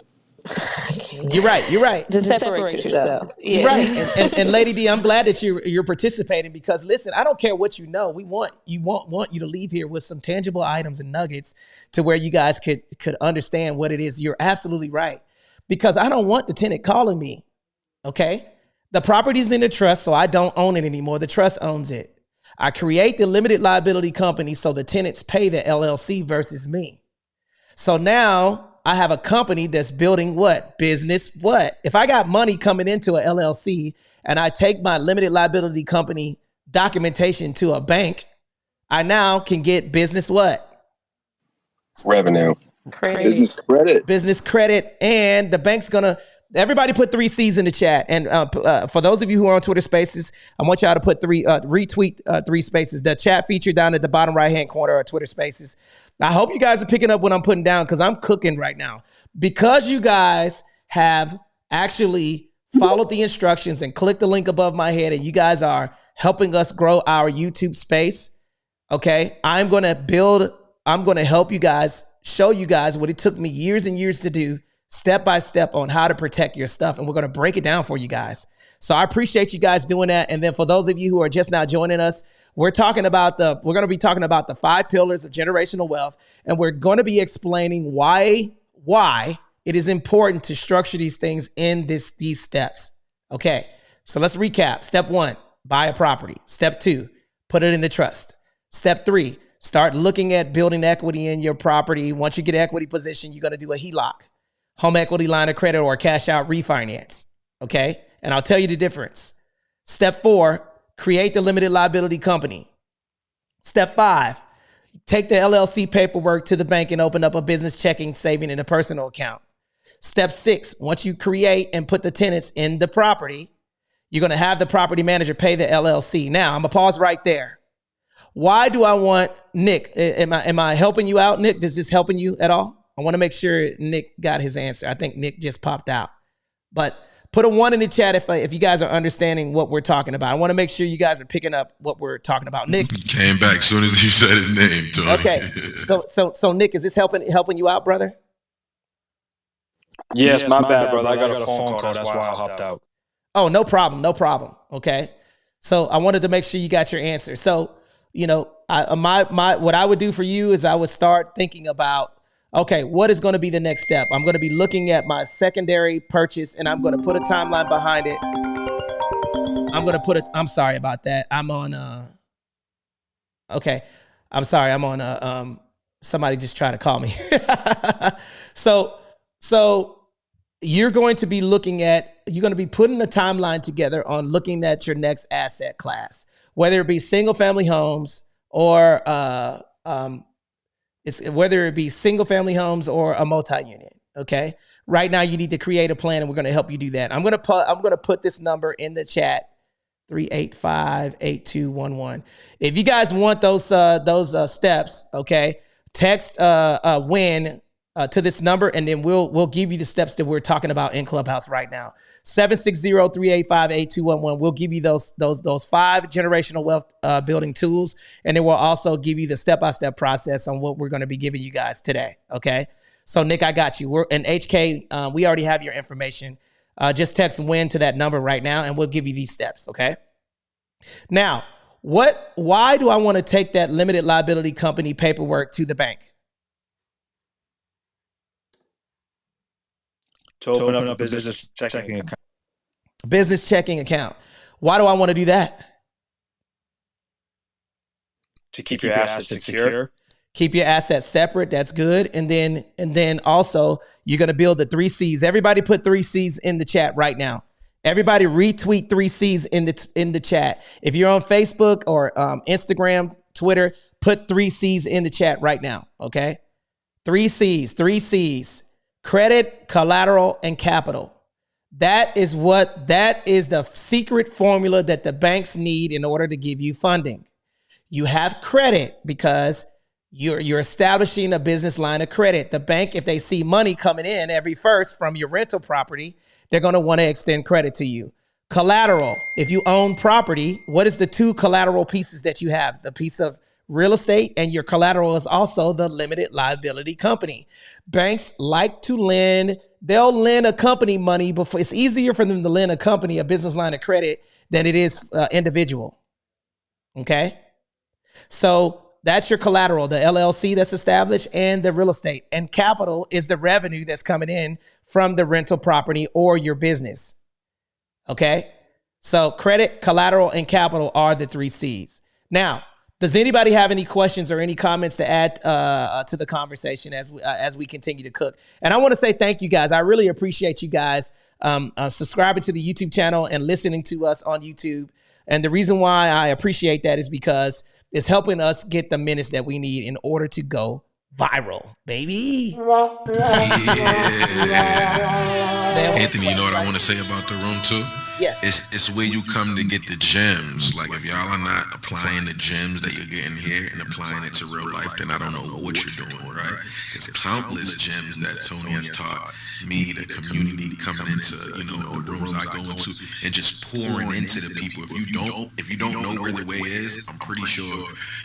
You're right. You're right. to separate yourself. You're Yeah. right. And Lady D, I'm glad that you're participating, because listen, I don't care what you know. We want you to leave here with some tangible items and nuggets to where you guys could understand what it is. You're absolutely right. Because I don't want the tenant calling me. Okay? The property's in the trust, so I don't own it anymore. The trust owns it. I create the limited liability company so the tenants pay the LLC versus me. So now I have a company that's building what? Business what? If I got money coming into a LLC and I take my limited liability company documentation to a bank, I now can get business what? Revenue. Credit. Business credit. Business credit. And the bank's gonna, everybody put 3 C's in the chat. And for those of you who are on Twitter Spaces, I want y'all to put retweet 3 spaces. The chat feature down at the bottom right-hand corner of Twitter Spaces. I hope you guys are picking up what I'm putting down, because I'm cooking right now. Because you guys have actually followed the instructions and clicked the link above my head, and you guys are helping us grow our YouTube space, okay? I'm going to help you guys, show you guys what it took me years and years to do, step by step, on how to protect your stuff. And we're going to break it down for you guys. So I appreciate you guys doing that. And then for those of you who are just now joining us, we're going to be talking about the 5 pillars of generational wealth. And we're going to be explaining why it is important to structure these things in these steps. Okay. So let's recap. Step 1, buy a property. Step 2, put it in the trust. Step 3, start looking at building equity in your property. Once you get equity position, you're going to do a HELOC, home equity line of credit, or cash out refinance. Okay. And I'll tell you the difference. Step 4, create the limited liability company. Step 5, take the LLC paperwork to the bank and open up a business checking, saving, and a personal account. Step 6, once you create and put the tenants in the property, you're going to have the property manager pay the LLC. Now, I'm going to pause right there. Why do I want Nick? Am I helping you out, Nick? Is this helping you at all? I want to make sure Nick got his answer. I think Nick just popped out. But put a 1 in the chat if you guys are understanding what we're talking about. I want to make sure you guys are picking up what we're talking about. Nick came back as soon as you said his name, Tony. Okay. So Nick, is this helping you out, brother? Yes, my bad, brother. I got a phone call. That's why I hopped out. Oh, no problem. Okay. So I wanted to make sure you got your answer. So, you know, what I would do for you is I would start thinking about, okay, what is going to be the next step? I'm going to be looking at my secondary purchase, and I'm going to put a timeline behind it. I'm sorry about that. I'm on, okay. I'm sorry. I'm on, somebody just tried to call me. So you're going to be putting a timeline together on looking at your next asset class, whether it be single family homes or, whether it be single family homes or a multi-unit. Okay. Right now you need to create a plan, and we're going to help you do that. I'm going to put this number in the chat, 385-8211. If you guys want those steps, okay, text win to this number, and then we'll give you the steps that we're talking about in Clubhouse right now. 760-385-8211. We'll give you those 5 generational wealth building tools, and then we'll also give you the step-by-step process on what we're going to be giving you guys today. Okay. So Nick, I got you. And HK, we already have your information. Just text win to that number right now, and we'll give you these steps. Okay. Now, why do I want to take that limited liability company paperwork to the bank? To open up a business checking account. Business checking account. Why do I want to do that? To keep your assets secure. Keep your assets separate. That's good. And then also you're going to build the 3 C's. Everybody put 3 C's in the chat right now. Everybody retweet 3 C's in the chat. If you're on Facebook or Instagram, Twitter, put 3 C's in the chat right now. Okay. 3 C's. Credit, collateral, and capital. That is the secret formula that the banks need in order to give you funding. You have credit because you're establishing a business line of credit. The bank, if they see money coming in every first from your rental property, they're going to want to extend credit to you. Collateral. If you own property, what is the two collateral pieces that you have? The piece of real estate, and your collateral is also the limited liability company. Banks like to lend. They'll lend a company money before. It's easier for them to lend a company a business line of credit than it is individual. Okay? So that's your collateral, the LLC that's established, and the real estate. And capital is the revenue that's coming in from the rental property or your business. Okay? So credit, collateral, and capital are the 3 C's. Now, does anybody have any questions or any comments to add to the conversation as we continue to cook? And I want to say thank you guys. I really appreciate you guys subscribing to the YouTube channel and listening to us on YouTube. And the reason why I appreciate that is because it's helping us get the minutes that we need in order to go viral, baby. Yeah. Anthony, you know what I want to say about the room too? Yes. It's where you come to get the gems. Like if y'all are not applying the gems that you're getting here and applying it to real life, then I don't know what you're doing, right? It's countless gems that Tony has taught me, the community coming into, you know, the rooms I go into and just pouring into the people. If you don't know where the way is, I'm pretty sure,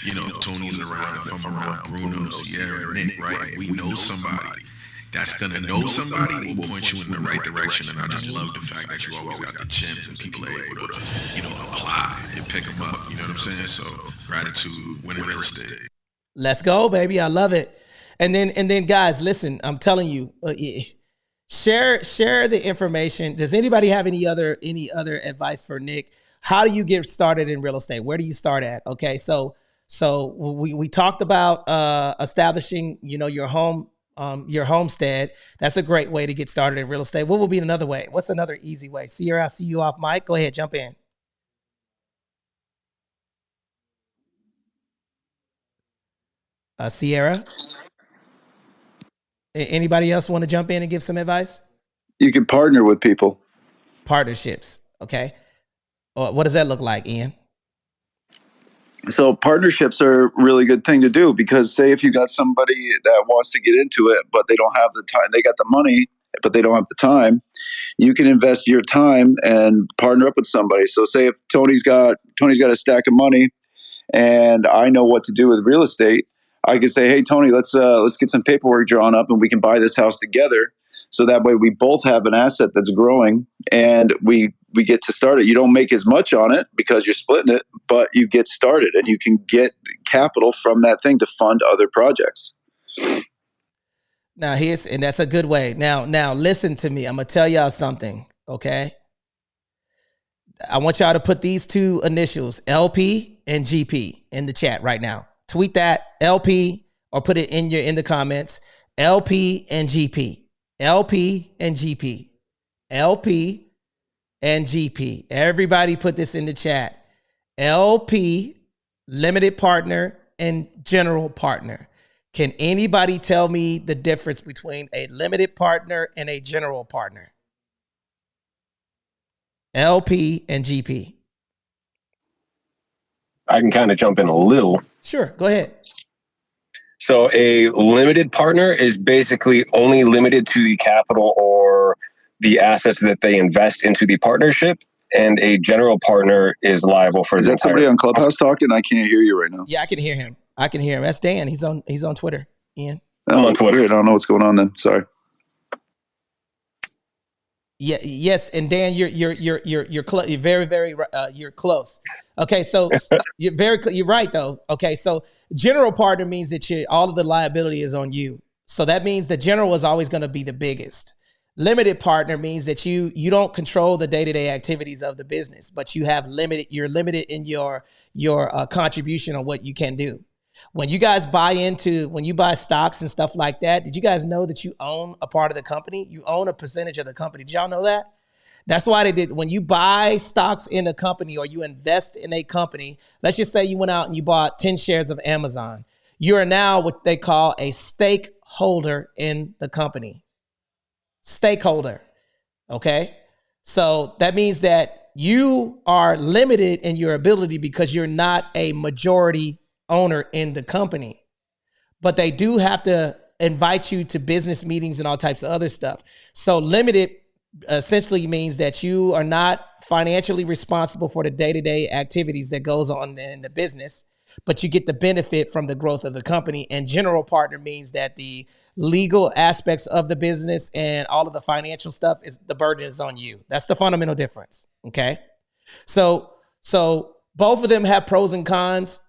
you know, Tony's around. If I'm around Bruno, Sierra, Nick, right? We know somebody that's gonna know somebody will point you in the right direction. And I just love the fact that you always got the gems and people are able to, you know, apply and pick them up. You know what I'm saying? So gratitude, winning real estate. Let's go, baby. I love it. And then guys, listen, I'm telling you, share the information. Does anybody have any other advice for Nick? How do you get started in real estate? Where do you start at? Okay. So we talked about establishing, you know, your homestead. That's a great way to get started in real estate. What will be another way? What's another easy way? Sierra, I see you off mic. Go ahead, jump in. Sierra? Anybody else want to jump in and give some advice? You can partner with people. Partnerships, okay. What does that look like, Ian? So partnerships are a really good thing to do, because say if you got somebody that wants to get into it, but they don't have the time, they got the money, but they don't have the time, you can invest your time and partner up with somebody. So say if Tony's got a stack of money and I know what to do with real estate, I could say, hey, Tony, let's get some paperwork drawn up and we can buy this house together. So that way we both have an asset that's growing and we get to start it. You don't make as much on it because you're splitting it, but you get started and you can get capital from that thing to fund other projects. Now and that's a good way. Now listen to me. I'm going to tell y'all something, okay? I want y'all to put these two initials, LP and GP, in the chat right now. Tweet that, LP, or put it in the comments. LP and GP. LP and GP. LP and GP. Everybody put this in the chat. LP, limited partner, and general partner. Can anybody tell me the difference between a limited partner and a general partner? LP and GP. I can kind of jump in a little. Sure, go ahead. So a limited partner is basically only limited to the capital or the assets that they invest into the partnership, and a general partner is liable for. Is that somebody on Clubhouse talking? I can't hear you right now. Yeah, I can hear him. That's Dan. He's on Twitter. Ian. I'm on Twitter. Weird. I don't know what's going on then. Sorry. Yeah. Yes. And Dan, you're close. Okay. So you're right though. Okay. So general partner means that all of the liability is on you. So that means the general is always going to be the biggest. Limited partner means that you don't control the day-to-day activities of the business, but you're limited in your contribution on what you can do. When you buy stocks and stuff like that, did you guys know that you own a part of the company? You own a percentage of the company. Did y'all know that? That's why they did. When you buy stocks in a company or you invest in a company, let's just say you went out and you bought 10 shares of Amazon. You are now what they call a stakeholder in the company. Stakeholder. Okay. So that means that you are limited in your ability because you're not a majority owner in the company, but they do have to invite you to business meetings and all types of other stuff. So limited essentially means that you are not financially responsible for the day-to-day activities that goes on in the business, but you get the benefit from the growth of the company. And general partner means that the legal aspects of the business and all of the financial stuff is the burden is on you. That's the fundamental difference. Okay. So both of them have pros and cons,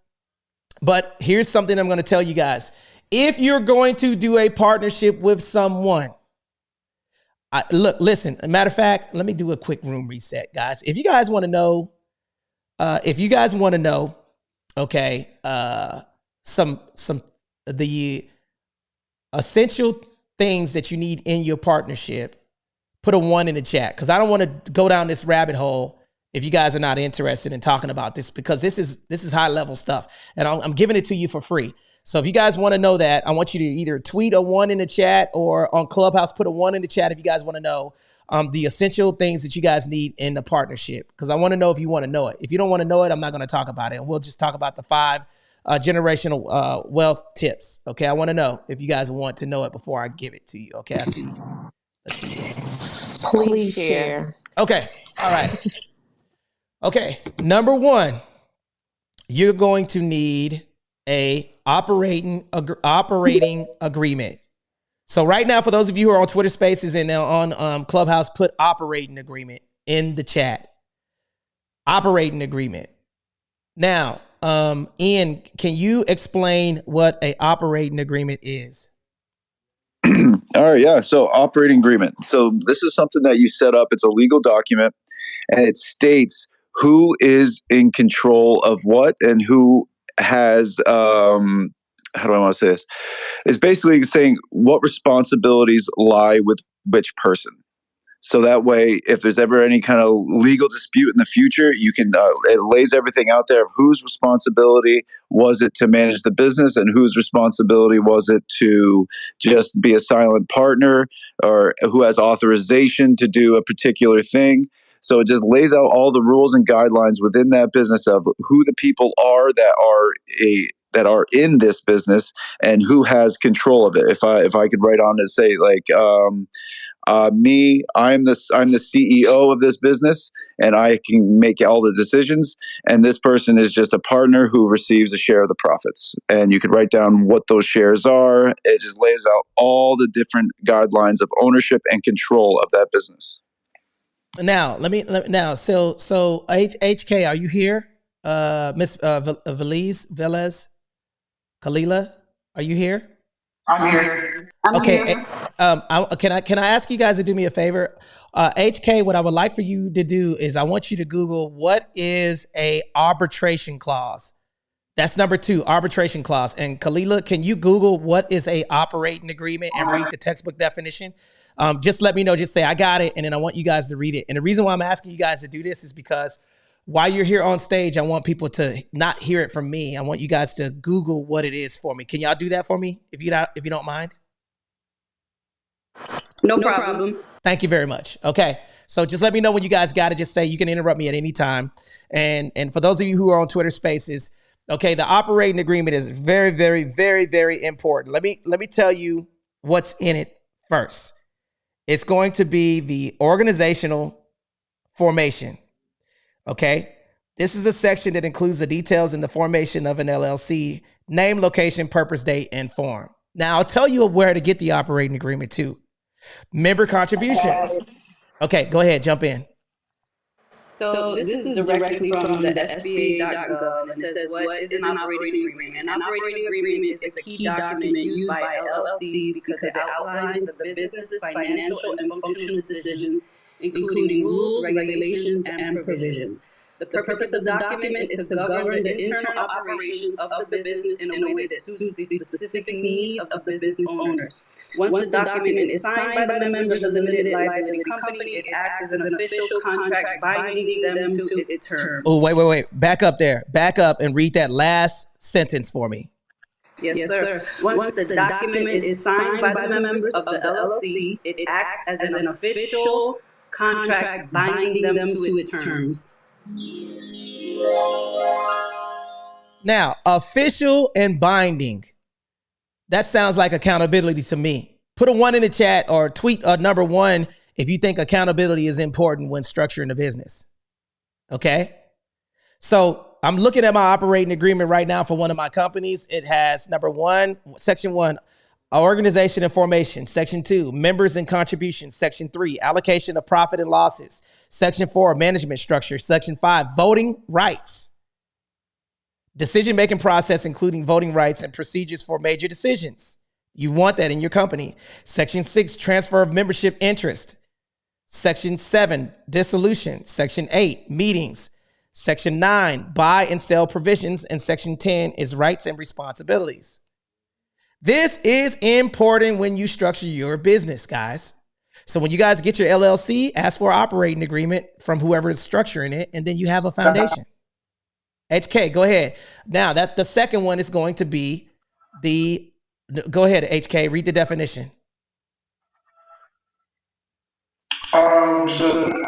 but here's something I'm going to tell you guys. If you're going to do a partnership with someone, listen, a matter of fact, let me do a quick room reset, guys. If you guys want to know, okay, some the essential things that you need in your partnership, put a 1 in the chat, because I don't want to go down this rabbit hole if you guys are not interested in talking about this, because this is high level stuff, and I'm giving it to you for free. So if you guys want to know that, I want you to either tweet a 1 in the chat or on Clubhouse, put a 1 in the chat if you guys want to know the essential things that you guys need in the partnership, because I want to know if you want to know it. If you don't want to know it, I'm not going to talk about it. And we'll just talk about the 5 generational wealth tips. Okay, I want to know if you guys want to know it before I give it to you. Okay, I see. Let's see. Please share. Okay, all right. Okay, number 1, you're going to need a operating agreement. So right now, for those of you who are on Twitter Spaces and on Clubhouse, put operating agreement in the chat. Operating agreement. Now, Ian, can you explain what a operating agreement is? All right, yeah. So operating agreement. So this is something that you set up. It's a legal document, and it states who is in control of what and who has how do I want to say this? It's basically saying what responsibilities lie with which person. So that way, if there's ever any kind of legal dispute in the future, you can it lays everything out there of whose responsibility was it to manage the business and whose responsibility was it to just be a silent partner, or who has authorization to do a particular thing. So it just lays out all the rules and guidelines within that business of who the people are that are in this business and who has control of it. If I could write on to say like I'm the CEO of this business, and I can make all the decisions. And this person is just a partner who receives a share of the profits. And you could write down what those shares are. It just lays out all the different guidelines of ownership and control of that business. Now, so HK, are you here? Miss Velez, Kalila, are you here? I'm here. Okay. Can I ask you guys to do me a favor? HK, what I would like for you to do is I want you to Google what is a arbitration clause. That's number 2, arbitration clause. And Kalila, can you Google what is a operating agreement and read the textbook definition? Just let me know. Just say I got it, and then I want you guys to read it. And the reason why I'm asking you guys to do this is because while you're here on stage, I want people to not hear it from me. I want you guys to Google what it is for me. Can y'all do that for me if you don't mind? No problem. Thank you very much. Okay. So just let me know when you guys got it. Just say you can interrupt me at any time. And for those of you who are on Twitter Spaces, okay, the operating agreement is very, very, very, very important. Let me tell you what's in it first. It's going to be the organizational formation. Okay. This is a section that includes the details in the formation of an LLC, name, location, purpose, date, and form. Now I'll tell you where to get the operating agreement too. Member contributions. Okay, go ahead, jump in. So this is directly from the SBA.gov, and it says what is an operating agreement. An operating agreement is a key document used by LLCs because it outlines the business's financial and functional decisions, including rules, regulations, and provisions. The purpose of the document is to govern the internal operations of the business in a way that suits the specific needs of the business owners. Once the document is signed by the members of the limited liability company, it acts as an official contract binding them to its terms. Oh, wait. Back up there. Back up and read that last sentence for me. Yes, sir. Once the document is signed by the members of the LLC, it acts as an official contract binding them to its terms. Now, official and binding. That sounds like accountability to me. Put a 1 in the chat or tweet a number 1 if you think accountability is important when structuring a business. Okay. So I'm looking at my operating agreement right now for one of my companies. It has section 1, organization and formation. Section 2, members and contributions. Section 3, allocation of profit and losses. Section 4, management structure. Section 5, voting rights. Decision-making process, including voting rights and procedures for major decisions. You want that in your company. Section 6, transfer of membership interest. Section 7, dissolution. Section 8, meetings. Section 9, buy and sell provisions. And Section 10 is rights and responsibilities. This is important when you structure your business, guys. So when you guys get your LLC, ask for an operating agreement from whoever is structuring it, and then you have a foundation. HK, go ahead. Now, that's the second one is going to be go ahead, HK, read the definition. So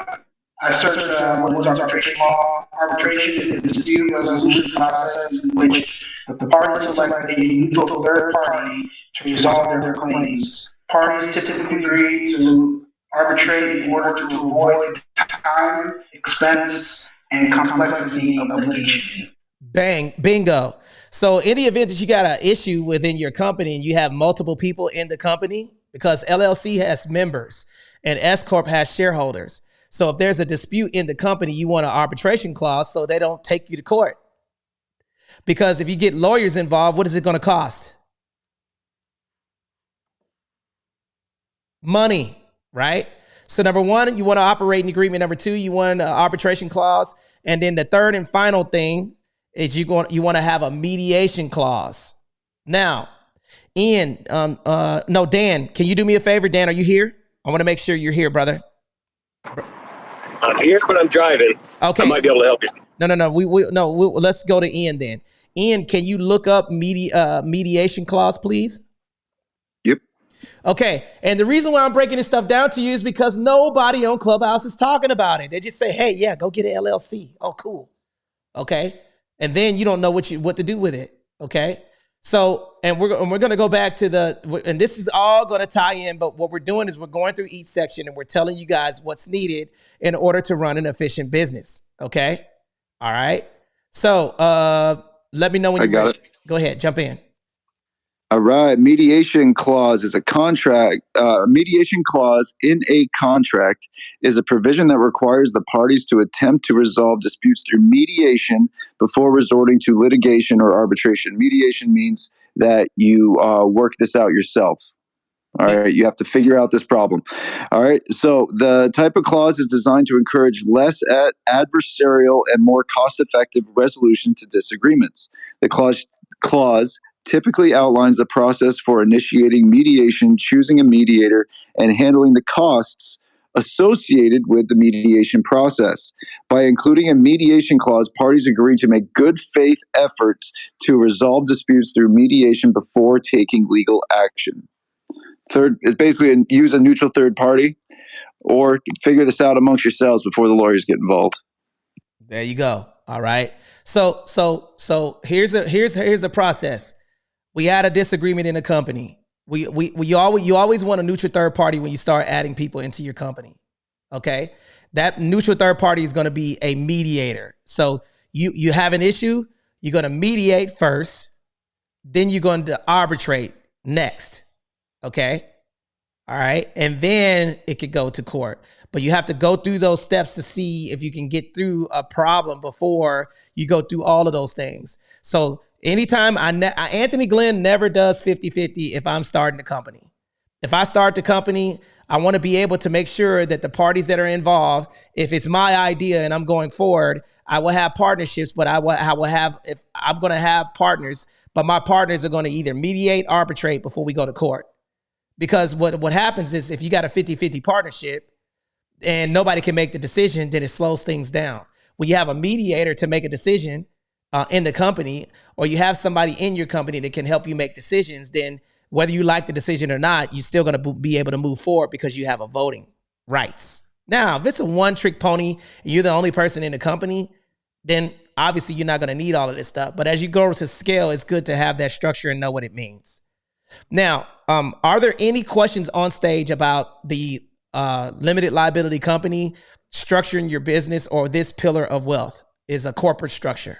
I searched what is arbitration law. Arbitration is a dispute resolution process in which the parties select a neutral third party to resolve their claims. Parties typically agree to arbitrate in order to avoid time, expense, and complexity of litigation. Bang, bingo. So any event that you got an issue within your company and you have multiple people in the company, because LLC has members and S Corp has shareholders. So if there's a dispute in the company, you want an arbitration clause so they don't take you to court. Because if you get lawyers involved, what is it going to cost? Money, right? So number 1, you want an operating agreement. Number 2, you want an arbitration clause. And then the third and final thing is you want to have a mediation clause. Now, Dan, can you do me a favor? Dan, are you here? I want to make sure you're here, brother. I'm here, but I'm driving. Okay. I might be able to help you. No. Let's go to Ian then. Ian, can you look up mediation clause, please? Yep. Okay. And the reason why I'm breaking this stuff down to you is because nobody on Clubhouse is talking about it. They just say, hey, yeah, go get an LLC. Oh, cool. Okay. And then you don't know what to do with it. Okay. So, and we're going to go back to and this is all going to tie in, but what we're doing is we're going through each section and we're telling you guys what's needed in order to run an efficient business. Okay. All right. So, let me know when you're ready. Go ahead. Jump in. All right. Mediation clause is a contract. Mediation clause in a contract is a provision that requires the parties to attempt to resolve disputes through mediation before resorting to litigation or arbitration. Mediation means that you work this out yourself. All right. You have to figure out this problem. All right. So the type of clause is designed to encourage less adversarial and more cost-effective resolution to disagreements. The clause typically outlines the process for initiating mediation, choosing a mediator, and handling the costs associated with the mediation process. By including a mediation clause, parties agree to make good faith efforts to resolve disputes through mediation before taking legal action. Third is basically use a neutral third party or figure this out amongst yourselves before the lawyers get involved. There you go. All right. So here's a process. We had a disagreement in a company. You always want a neutral third party when you start adding people into your company. Okay. That neutral third party is going to be a mediator. So you have an issue, you're going to mediate first, then you're going to arbitrate next. Okay. All right. And then it could go to court, but you have to go through those steps to see if you can get through a problem before you go through all of those things. So anytime Anthony Glenn never does 50-50 if I'm starting a company. If I start the company, I want to be able to make sure that the parties that are involved, if it's my idea and I'm going forward, I will have partnerships, but I'm going to have partners, but my partners are going to either mediate, arbitrate before we go to court. Because what happens is if you got a 50-50 partnership and nobody can make the decision, then it slows things down. When you have a mediator to make a decision in the company, or you have somebody in your company that can help you make decisions, then whether you like the decision or not, you're still going to be able to move forward because you have a voting rights. Now, if it's a one-trick pony and you're the only person in the company, then obviously you're not going to need all of this stuff. But as you go to scale, it's good to have that structure and know what it means. Now, are there any questions on stage about the limited liability company, structuring your business, or this pillar of wealth is a corporate structure.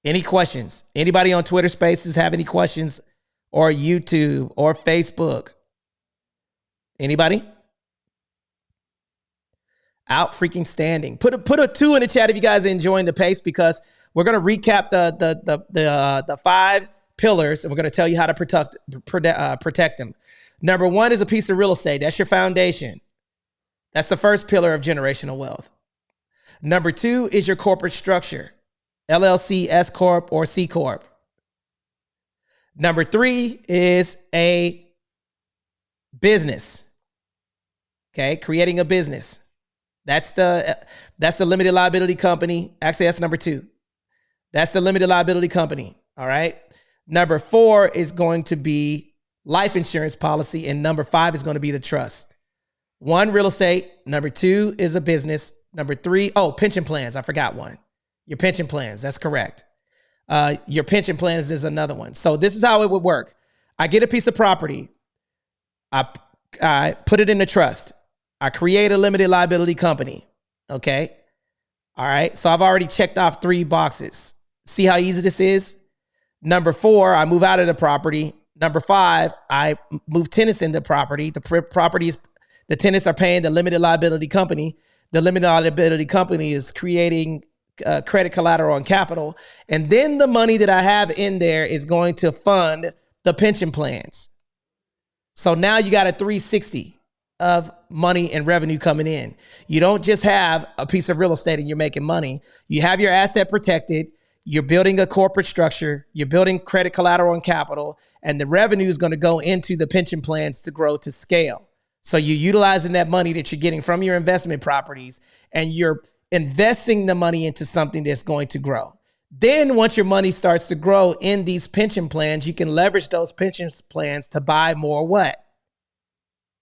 Any questions? Anybody on Twitter Spaces have any questions, or YouTube or Facebook? Anybody? Out freaking standing. Put a 2 in the chat if you guys are enjoying the pace, because we're gonna recap the 5 pillars, and we're gonna tell you how to protect them. Number 1 is a piece of real estate. That's your foundation. That's the first pillar of generational wealth. Number 2 is your corporate structure, LLC, S corp, or C corp. Number 3 is a business. Okay, creating a business. That's the limited liability company. Actually, that's number 2. That's the limited liability company. All right. Number 4 is going to be life insurance policy, and number 5 is going to be the trust. 1, real estate. Number 2 is a business. Number 3, pension plans. I forgot one. Your pension plans. That's correct. Your pension plans is another one. So this is how it would work. I get a piece of property. I put it in the trust. I create a limited liability company. Okay. All right. So I've already checked off 3 boxes. See how easy this is? Number 4, I move out of the property. Number 5, I move tenants in the property. The tenants are paying the limited liability company. The limited liability company is creating credit collateral and capital. And then the money that I have in there is going to fund the pension plans. So now you got a 360 of money and revenue coming in. You don't just have a piece of real estate and you're making money. You have your asset protected. You're building a corporate structure. You're building credit collateral and capital, and the revenue is going to go into the pension plans to grow to scale. So you're utilizing that money that you're getting from your investment properties, and you're investing the money into something that's going to grow. Then once your money starts to grow in these pension plans, you can leverage those pension plans to buy more what?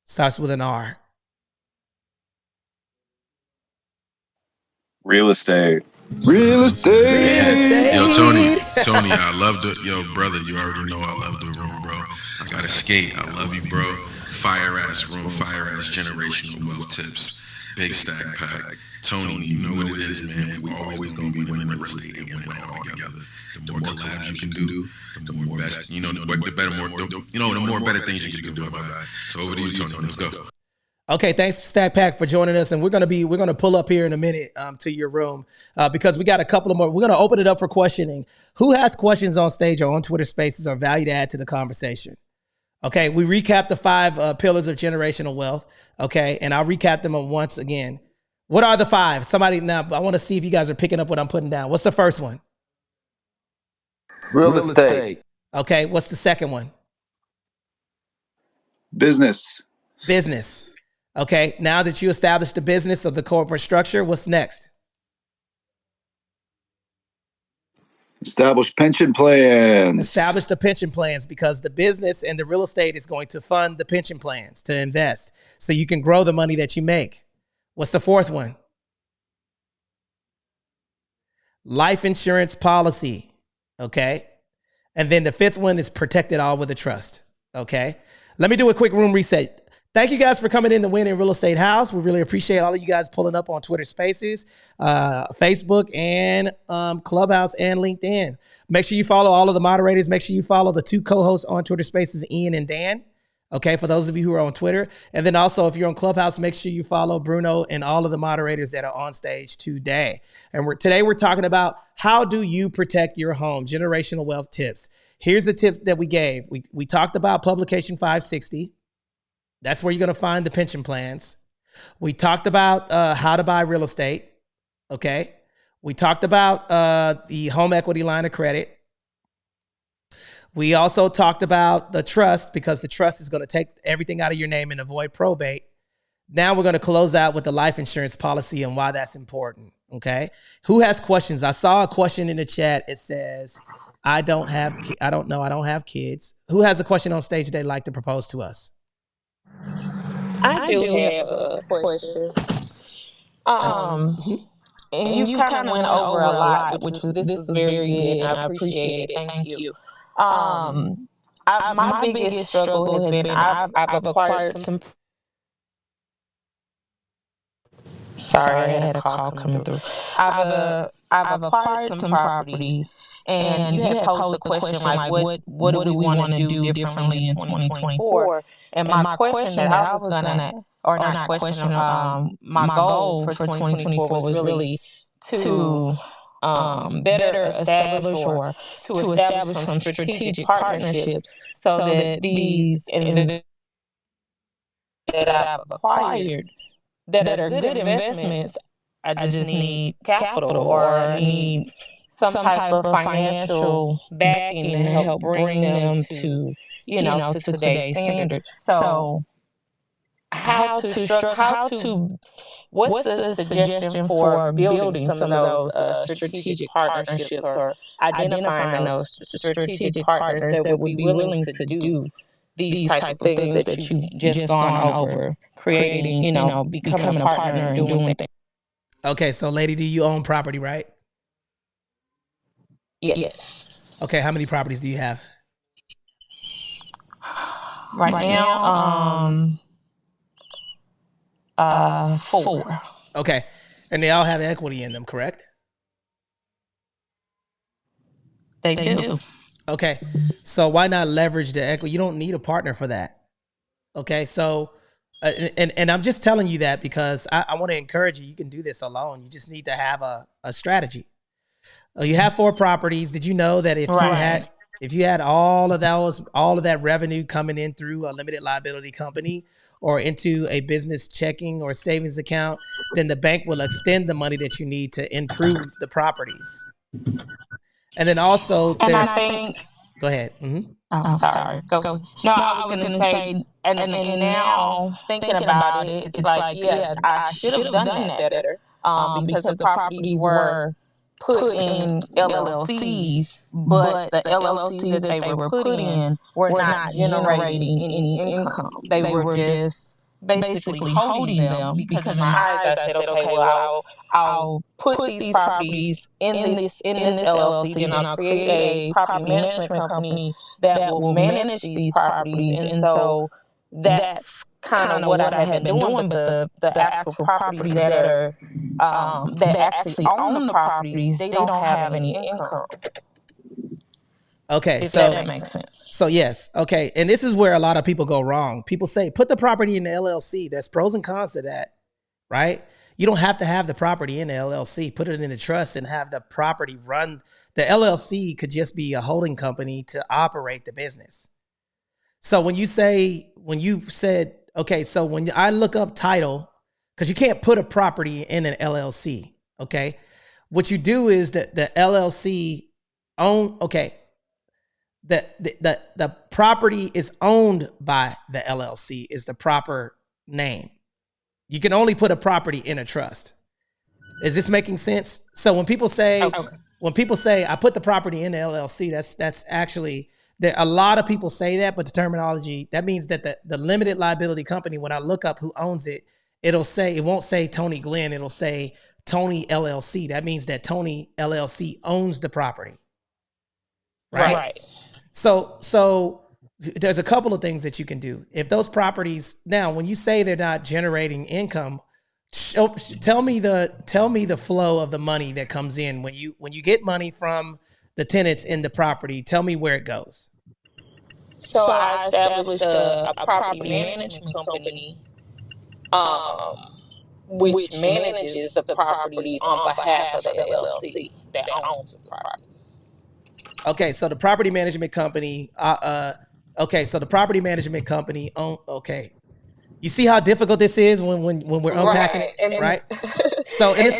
Starts with an R. Real estate. Real estate. Yo, Tony, I love brother, you already know I love the room, bro. I gotta skate. I love you, bro. Fire ass room, fire ass generational wealth tips. Big stack pack. Tony, you know what it is, man. We always gonna be winning real estate and winning all together. The more collabs you can do, the more best, the more better things you can do, my guy. So over to you, Tony. Let's go. Okay, thanks Stack Pack for joining us, and we're gonna pull up here in a minute to your room because we got a couple of more. We're gonna open it up for questioning. Who has questions on stage or on Twitter Spaces or value to add to the conversation? Okay, we recapped the 5 pillars of generational wealth. Okay, and I'll recap them once again. What are the 5? Somebody now. I want to see if you guys are picking up what I'm putting down. What's the first one? Real estate. Okay, what's the second one? Business. Business. Okay, now that you established the business of the corporate structure, what's next? Establish pension plans. Establish the pension plans, because the business and the real estate is going to fund the pension plans to invest so you can grow the money that you make. What's the fourth one? Life insurance policy. Okay. And then the 5th one is protect it all with a trust. Okay. Let me do a quick room reset. Thank you guys for coming in to Win in Real Estate House. We really appreciate all of you guys pulling up on Twitter Spaces, Facebook, and Clubhouse and LinkedIn. Make sure you follow all of the moderators. Make sure you follow the 2 co-hosts on Twitter Spaces, Ian and Dan. Okay, for those of you who are on Twitter. And then also, if you're on Clubhouse, make sure you follow Bruno and all of the moderators that are on stage today. And today we're talking about how do you protect your home, generational wealth tips. Here's the tip that we gave. We talked about publication 560. That's where you're going to find the pension plans. We talked about how to buy real estate. Okay. We talked about the home equity line of credit. We also talked about the trust, because the trust is going to take everything out of your name and avoid probate. Now we're going to close out with the life insurance policy and why that's important. Okay. Who has questions? I saw a question in the chat. It says, I don't have kids. Who has a question on stage they'd like to propose to us? I do have a question. And you kind of went over a lot, which was this was very good, and I appreciate it. Thank you. My biggest struggle has been I've acquired some Sorry, I had a call coming through. I've acquired some properties, and you had posed the question like, what do we want to do differently in 2024? And my question that I was gonna, or not question, my goal for 2024 was really to better establish or to establish some strategic partnerships so that these investors that I've acquired that are good investments, I just need capital, or I need some type of financial backing to help bring them to, to today's standard. So what's the suggestion for building some of those strategic partnerships, or identifying those strategic partners that would be willing to do these type of things that you've just gone over, creating, becoming a partner and doing things. Okay, so lady, do you own property, right? Yes. Okay, how many properties do you have? Right now, 4. Okay, and they all have equity in them, correct? They do. Okay, so why not leverage the equity? You don't need a partner for that. Okay, so and I'm just telling you that because I want to encourage you. You can do this alone. You just need to have a strategy. You have 4 properties. Did you know that if you had all of that revenue coming in through a limited liability company or into a business checking or savings account, then the bank will extend the money that you need to improve the properties. And then also there's, go ahead. Mm-hmm. Oh, sorry. Go. No, I was gonna say, and now thinking about it, it's like, yeah, I should have done that better, because the properties were put in LLCs, but the LLCs that they were put in were not generating any income. They were just basically holding them, because in my eyes I said, okay, well, I'll put these properties in this LLC, and I'll create a property management company that will manage these properties. And so that's kind of what I had been doing. But the actual properties that are that actually own the properties, they don't have any income. Okay, If so that makes sense. So yes, okay, and this is where a lot of people go wrong. People say put the property in the LLC. There's pros and cons to that, right? You don't have to have the property in the LLC. Put it in the trust and have the property run. The LLC could just be a holding company to operate the business. So when you said, okay, so when I look up title, because you can't put a property in an LLC, okay? What you do is that the LLC the property is owned by the LLC is the proper name. You can only put a property in a trust. Is this making sense? So when people say, I put the property in the LLC, that's actually, there a lot of people say that, but the terminology, that means that the limited liability company, when I look up who owns it, it won't say Tony Glenn, it'll say Tony LLC. That means that Tony LLC owns the property. Right. So there's a couple of things that you can do. If those properties, now when you say they're not generating income, tell me the flow of the money that comes in when you get money from the tenants in the property. Tell me where it goes. So I established a property management company, which manages the properties on behalf of the LLC that owns the property. Okay, so the property management company, You see how difficult this is when we're unpacking it, right? So that's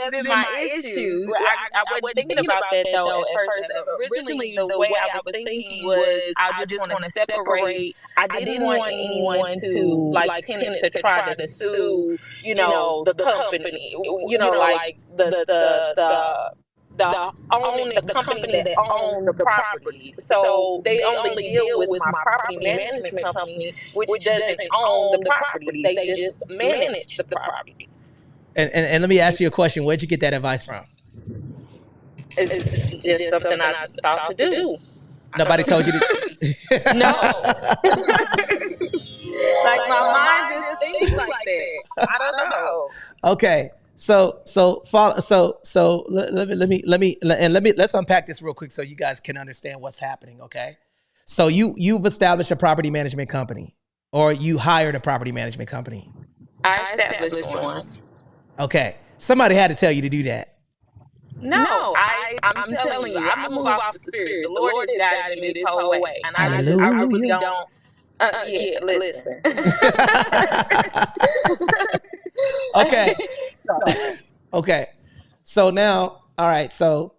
been my issue. I wasn't thinking about that though at first. Originally, the way I was thinking was I just want to separate. I didn't want anyone to, like tenants to try to sue, the company, like the company that owned the properties. So they only deal with my property management company, which doesn't own the properties. They just manage the properties. And let me ask you a question. Where'd you get that advice from? It's just something I thought to do. Nobody told you to. No. Like my mind just thinks like that. I don't know. Okay. Let's unpack this real quick so you guys can understand what's happening. Okay. So you've established a property management company, or you hired a property management company. I established one. Okay. Somebody had to tell you to do that. No, I'm telling you, I move off the spirit. The Lord is guiding me this whole way, and I really don't. Yeah, listen. Okay. Okay. So now, all right. So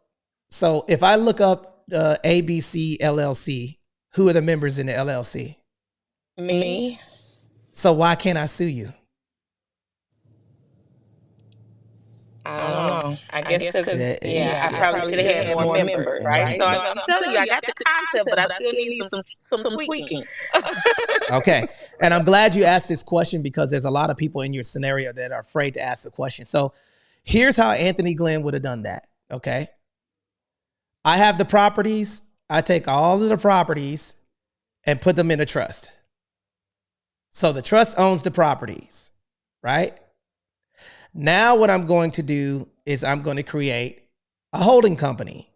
if I look up ABC LLC, who are the members in the LLC? Me. So why can't I sue you? I don't know. I guess because, I probably should have had more members, right? So I'm telling you, I got the concept, but I still need some tweaking. Okay. And I'm glad you asked this question, because there's a lot of people in your scenario that are afraid to ask the question. So here's how Anthony Glenn would have done that. Okay. I have the properties. I take all of the properties and put them in a trust. So the trust owns the properties, right? Now what I'm going to do is I'm going to create a holding company,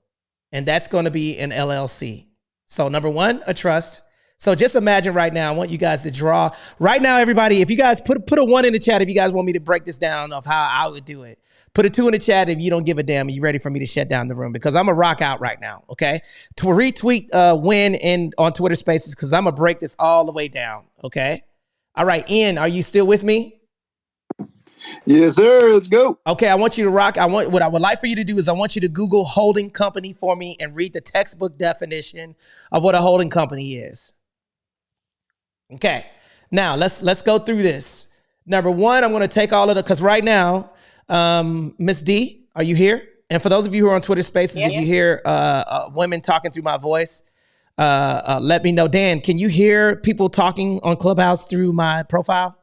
and that's going to be an LLC. So number one, a trust. So just imagine right now, I want you guys to draw right now, everybody. If you guys put a 1 in the chat, if you guys want me to break this down of how I would do it, put a 2 in the chat if you don't give a damn and you're ready for me to shut down the room, because I'm gonna rock out right now. Okay. To retweet win in on Twitter Spaces, because I'm gonna break this all the way down. Okay. All right. Ian, are you still with me? Yes, sir. Let's go. Okay, I want you to rock. What I would like for you to do is I want you to Google holding company for me and read the textbook definition of what a holding company is. Okay, now let's go through this. Number one, I'm going to take all of the, because right now, Miss D, are you here? And for those of you who are on Twitter Spaces, if you hear women talking through my voice, let me know. Dan, can you hear people talking on Clubhouse through my profile?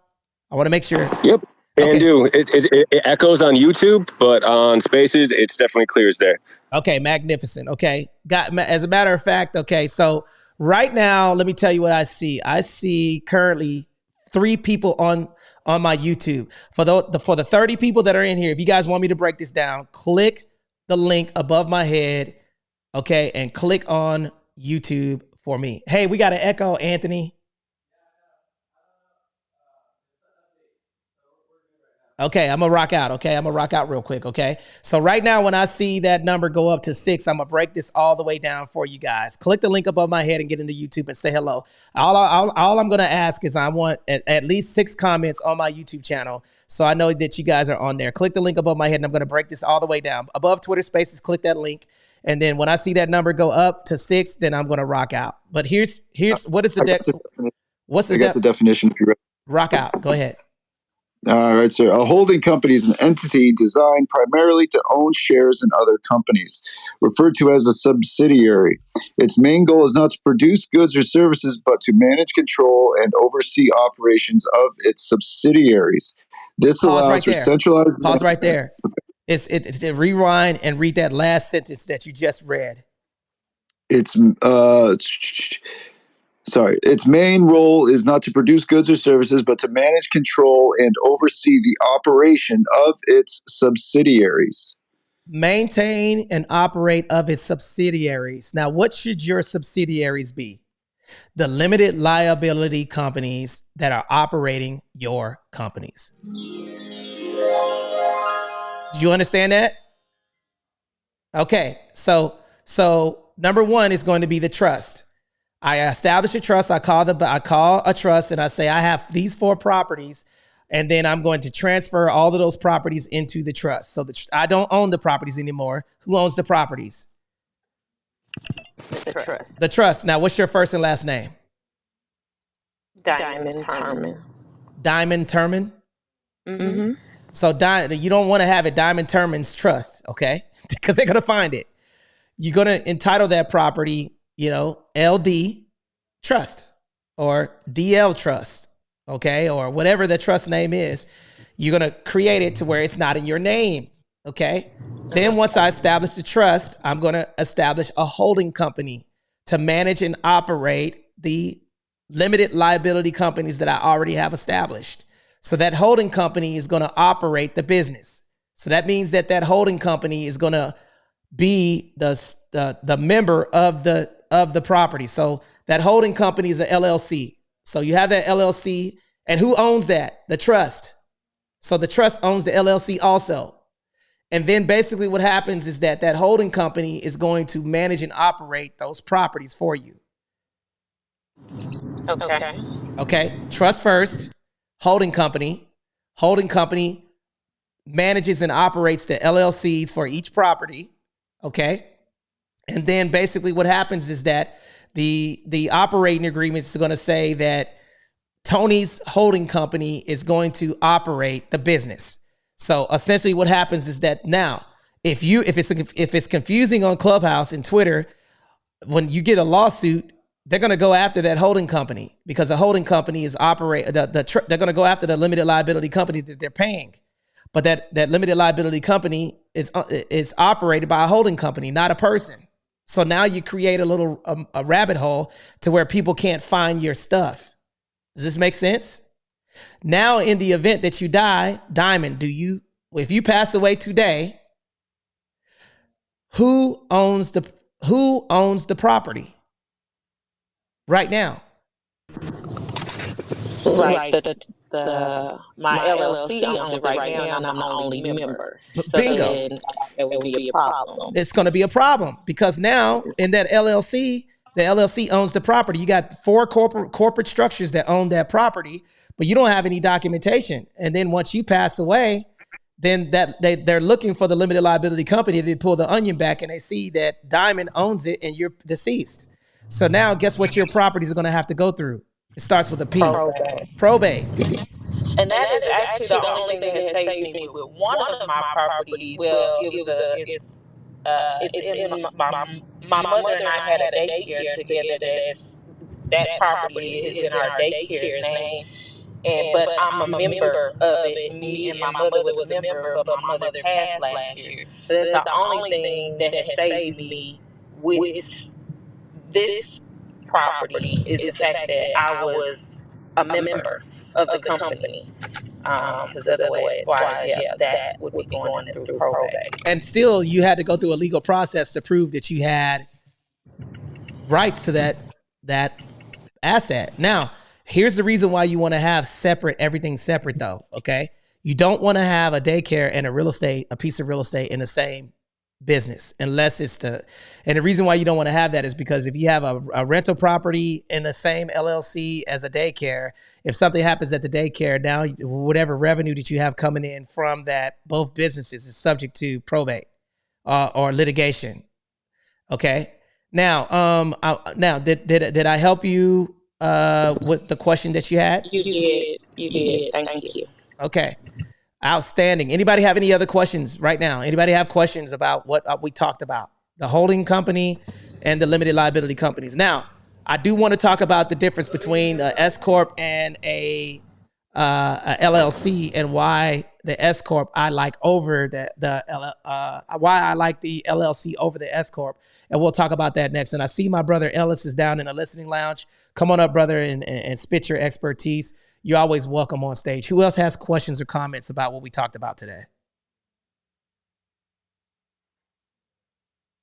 I want to make sure. Yep. Can do. It echoes on YouTube, but on Spaces, it's definitely clear as day. Okay, magnificent. Okay, as a matter of fact, okay, so right now, let me tell you what I see. I see currently 3 people on my YouTube. For the 30 people that are in here, if you guys want me to break this down, click the link above my head, okay, and click on YouTube for me. Hey, we got an echo, Anthony. Okay, I'm gonna rock out. Okay, I'm gonna rock out real quick. Okay, so right now, when I see that number go up to 6, I'm gonna break this all the way down for you guys. Click the link above my head and get into YouTube and say hello. All I'm gonna ask is I want at least 6 comments on my YouTube channel, so I know that you guys are on there. Click the link above my head, and I'm gonna break this all the way down. Above Twitter Spaces, click that link, and then when I see that number go up to 6, then I'm gonna rock out. But here's what is the definition? If you're ready. Rock out. Go ahead. All right, sir. A holding company is an entity designed primarily to own shares in other companies, referred to as a subsidiary. Its main goal is not to produce goods or services, but to manage, control, and oversee operations of its subsidiaries. This allows for centralized... Pause right there. It's rewind and read that last sentence that you just read. Its main role is not to produce goods or services, but to manage, control, and oversee the operation of its subsidiaries. Maintain and operate of its subsidiaries. Now, what should your subsidiaries be? The limited liability companies that are operating your companies. Do you understand that? Okay, so number one is going to be the trust. I establish a trust. I call a trust, and I say I have these 4 properties, and then I'm going to transfer all of those properties into the trust. So I don't own the properties anymore. Who owns the properties? The trust. The trust. Now, what's your first and last name? Diamond Turman. Diamond Turman. Mm-hmm. So you don't want to have it Diamond Turman's Trust, okay? Because they're gonna find it. You're gonna entitle that property, LD Trust or DL Trust, okay? Or whatever the trust name is. You're going to create it to where it's not in your name, okay? Then once I establish the trust, I'm going to establish a holding company to manage and operate the limited liability companies that I already have established. So that holding company is going to operate the business. So that means that that holding company is going to be the member of the property. So that holding company is a LLC. So you have that LLC, and who owns that? The trust. So the trust owns the LLC also. And then basically what happens is that that holding company is going to manage and operate those properties for you. Okay. Okay. Trust first, holding company. Holding company manages and operates the LLCs for each property. Okay. And then basically what happens is that the operating agreement is going to say that Tony's holding company is going to operate the business. So essentially what happens is that now, if it's confusing on Clubhouse and Twitter, when you get a lawsuit, they're going to go after that holding company because the holding company is they're going to go after the limited liability company that they're paying. But that limited liability company is operated by a holding company, not a person. So now you create a rabbit hole to where people can't find your stuff. Does this make sense? Now, in the event that you die, Diamond, if you pass away today, who owns the property right now? Right. My LLC owns it right now, and I'm the only member. So Bingo. then there would be a problem. It's going to be a problem because now in that LLC, the LLC owns the property. You got 4 corporate structures that own that property, but you don't have any documentation. And then once you pass away, then they're looking for the limited liability company. They pull the onion back and they see that Diamond owns it and you're deceased. So now guess what your properties are going to have to go through? It starts with a P. Probate. And that is actually the only thing that has saved me with one of my properties. Well, it's in my mother and I had a daycare together. That property is in our daycare's name. But I'm a member of it. Me and my mother was a member, but my mother passed last year. So that's the only thing that has saved me with this property is the fact that I was a member of the company. Because otherwise, that would be going through probate. And still, you had to go through a legal process to prove that you had rights to that asset. Now, here's the reason why you want to have everything separate though, okay? You don't want to have a daycare and a piece of real estate in the same business unless and the reason why you don't want to have that is because if you have a rental property in the same LLC as a daycare, if something happens at the daycare, now whatever revenue that you have coming in from that, both businesses is subject to probate or litigation. Okay. Now, did I help you with the question that you had? You did. Thank you. Okay. Outstanding. Anybody have any other questions right now? Anybody have questions about what we talked about? The holding company and the limited liability companies. Now, I do want to talk about the difference between a S Corp and a LLC and why the S Corp I like over why I like the LLC over the S Corp. And we'll talk about that next. And I see my brother Ellis is down in the listening lounge. Come on up, brother, and spit your expertise. You're always welcome on stage. Who else has questions or comments about what we talked about today?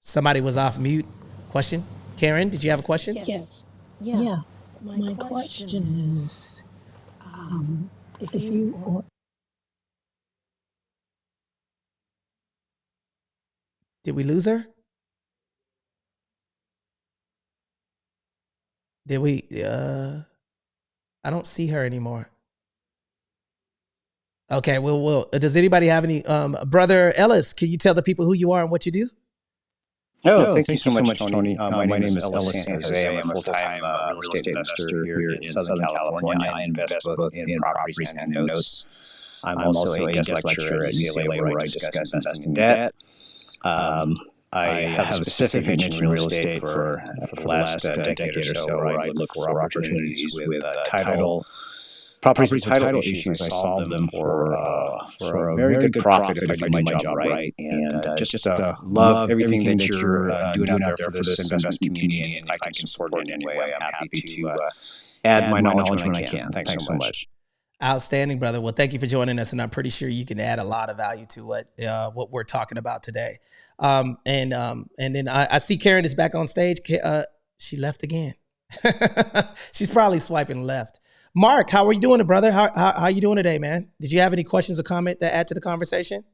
Somebody was off mute. Question? Karen, did you have a question? Yes. Yeah. My question is, if you... Did we lose her? Did we... I don't see her anymore. Okay, well, does anybody have any... Brother Ellis, can you tell the people who you are and what you do? Oh, thank you so much, Tony. My name is Ellis San Jose. I'm a full-time real estate investor here in Southern California. I invest both in properties and in notes. I'm also a guest lecturer at UCLA where I discuss investing in debt. I have a specific niche in real estate for the last decade or so where I look for opportunities with title, properties with title issues. I solve them for a very good profit if I do my job right. And just love everything that you're doing out there for this investment community. And if I can support it in any way, I'm happy to add my knowledge when I can. Thanks so much. Outstanding, brother. Well, thank you for joining us, and I'm pretty sure you can add a lot of value to what we're talking about today. And then I see Karen is back on stage. She left again. She's probably swiping left. Mark, how are you doing, brother? How are you doing today, man? Did you have any questions or comment to add to the conversation?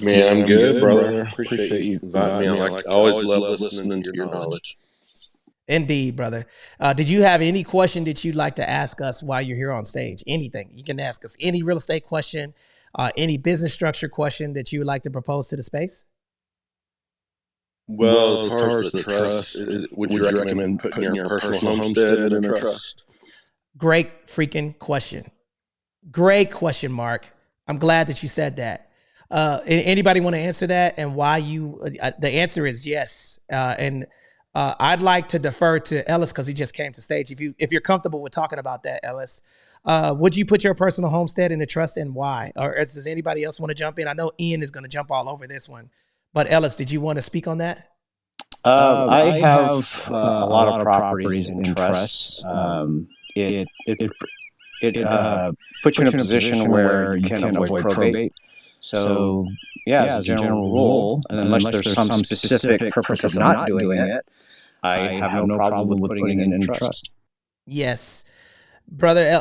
Man, I'm good, brother. Appreciate you inviting me. I always love listening to your knowledge. Indeed, brother. Did you have any question that you'd like to ask us while you're here on stage? Anything. You can ask us any real estate question, any business structure question that you would like to propose to the space. Well, as far as the trust, would you recommend putting your personal homestead in a trust? Great freaking question. Great question, Mark. I'm glad that you said that. Anybody want to answer that and why you, the answer is yes. I'd like to defer to Ellis because he just came to stage. If you're comfortable with talking about that, Ellis, would you put your personal homestead in a trust and why? Or does anybody else want to jump in? I know Ian is going to jump all over this one, but Ellis, did you want to speak on that? I have a lot of properties in trusts. It puts you in a position where you can avoid probate. So, as a general rule, and unless there's some specific purpose of not doing it, I have no problem with putting it in a trust. Yes. Brother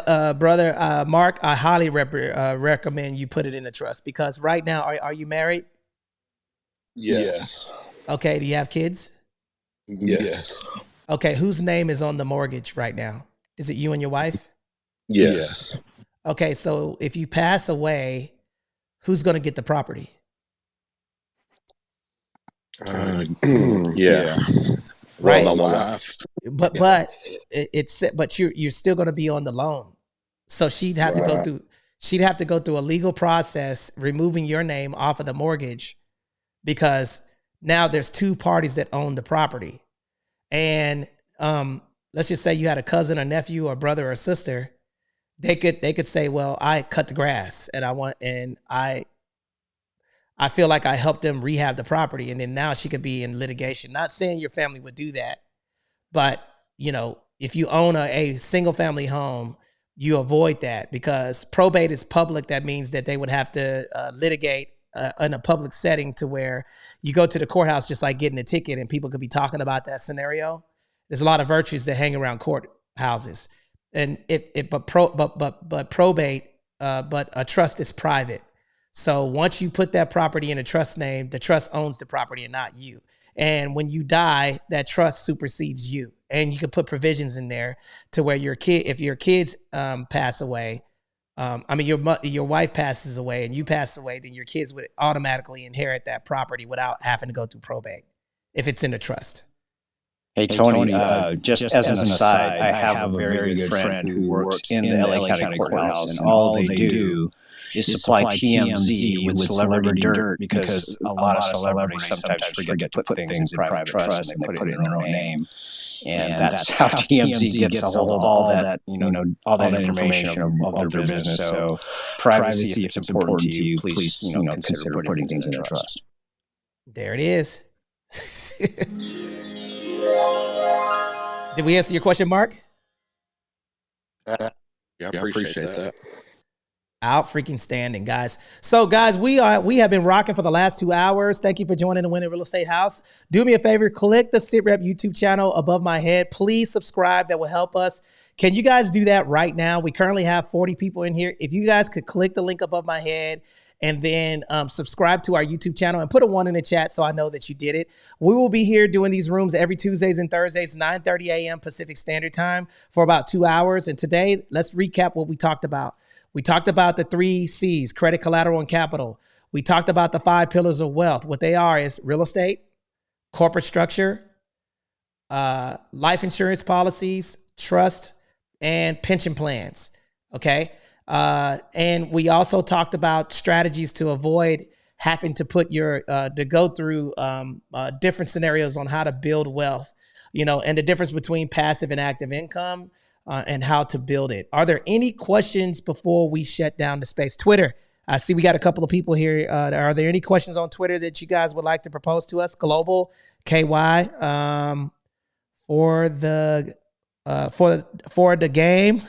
Mark, I highly recommend you put it in a trust because right now, are you married? Yes. Okay. Do you have kids? Yes. Okay. Whose name is on the mortgage right now? Is it you and your wife? Yes. Okay. So if you pass away, who's going to get the property? Yeah. Right. Well, my wife. But you're still going to be on the loan. So she'd have to go through a legal process, removing your name off of the mortgage because now there's two parties that own the property. And let's just say you had a cousin or nephew or brother or sister. They could say, well, I cut the grass and I feel like I helped them rehab the property. And then now she could be in litigation. Not saying your family would do that, but if you own a single family home, you avoid that because probate is public. That means that they would have to litigate in a public setting to where you go to the courthouse, just like getting a ticket and people could be talking about that scenario. There's a lot of virtues that hang around courthouses. And but probate, but a trust is private. So once you put that property in a trust name, the trust owns the property and not you. And when you die, that trust supersedes you. And you can put provisions in there to where if your kids pass away, your wife passes away and you pass away, then your kids would automatically inherit that property without having to go through probate if it's in a trust. Hey, Tony, just as an aside, I have a very good friend who works in the LA County Courthouse, and all they do is supply TMZ with celebrity dirt because a lot of celebrities sometimes forget to put things in private trust and they put it in their own name. And that's how TMZ gets a hold of all that, all that information of their business. So privacy, if it's important to you, please, consider putting things in a trust. There it is. Did we answer your question, Mark? Yeah, I appreciate that. Out freaking standing, guys. So, guys, we have been rocking for the last 2 hours. Thank you for joining the Winning Real Estate House. Do me a favor, click the SITREP YouTube channel above my head. Please subscribe. That will help us. Can you guys do that right now? We currently have 40 people in here. If you guys could click the link above my head and then subscribe to our YouTube channel and put a 1 in the chat so I know that you did it. We will be here doing these rooms every Tuesdays and Thursdays, 9:30 a.m. Pacific Standard Time for about 2 hours. And today, let's recap what we talked about. We talked about the 3 C's, credit, collateral, and capital. We talked about the 5 pillars of wealth. What they are is real estate, corporate structure, life insurance policies, trust, and pension plans. Okay. And we also talked about strategies to avoid having to put to go through different scenarios on how to build wealth, and the difference between passive and active income. and how to build it. Are there any questions before we shut down the space? Twitter. I see we got a couple of people here. Are there any questions on Twitter that you guys would like to propose to us? Global KY for the game.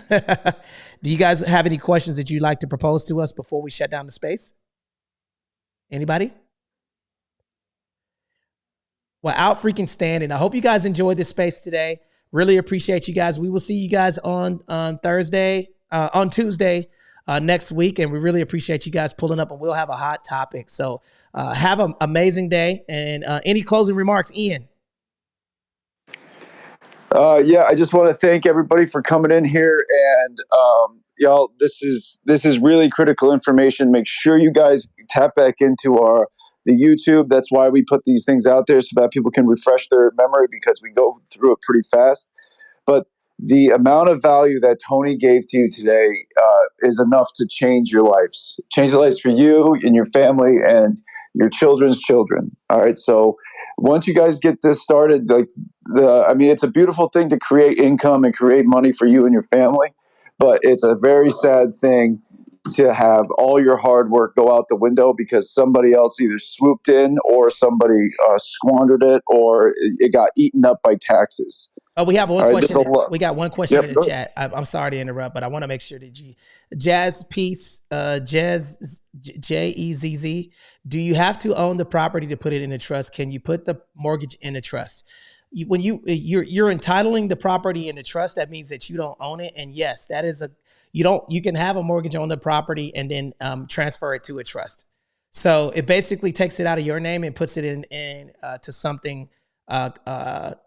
Do you guys have any questions that you'd like to propose to us before we shut down the space? Anybody? Well, out freaking standing. I hope you guys enjoyed this space today. Really appreciate you guys. We will see you guys on Tuesday next week, and we really appreciate you guys pulling up, and we'll have a hot topic. So have an amazing day. And any closing remarks, Ian? Yeah, I just want to thank everybody for coming in here, and y'all, this is really critical information. Make sure you guys tap back into the YouTube. That's why we put these things out there, so that people can refresh their memory, because we go through it pretty fast. But the amount of value that Tony gave to you today is enough to change your lives, change the lives for you and your family and your children's children. All right. So once you guys get this started, it's a beautiful thing to create income and create money for you and your family, but it's a very sad thing to have all your hard work go out the window because somebody else either swooped in or somebody squandered it, or it got eaten up by taxes. Oh, we have one question. We got one question Yep, in the chat. I'm sorry to interrupt, but I want to make sure that Jazz Peace, Jazz JEZZ. Do you have to own the property to put it in a trust? Can you put the mortgage in a trust? When you're entitling the property in a trust, that means that you don't own it. And yes, that is you can have a mortgage on the property and then transfer it to a trust. So it basically takes it out of your name and puts it in to something.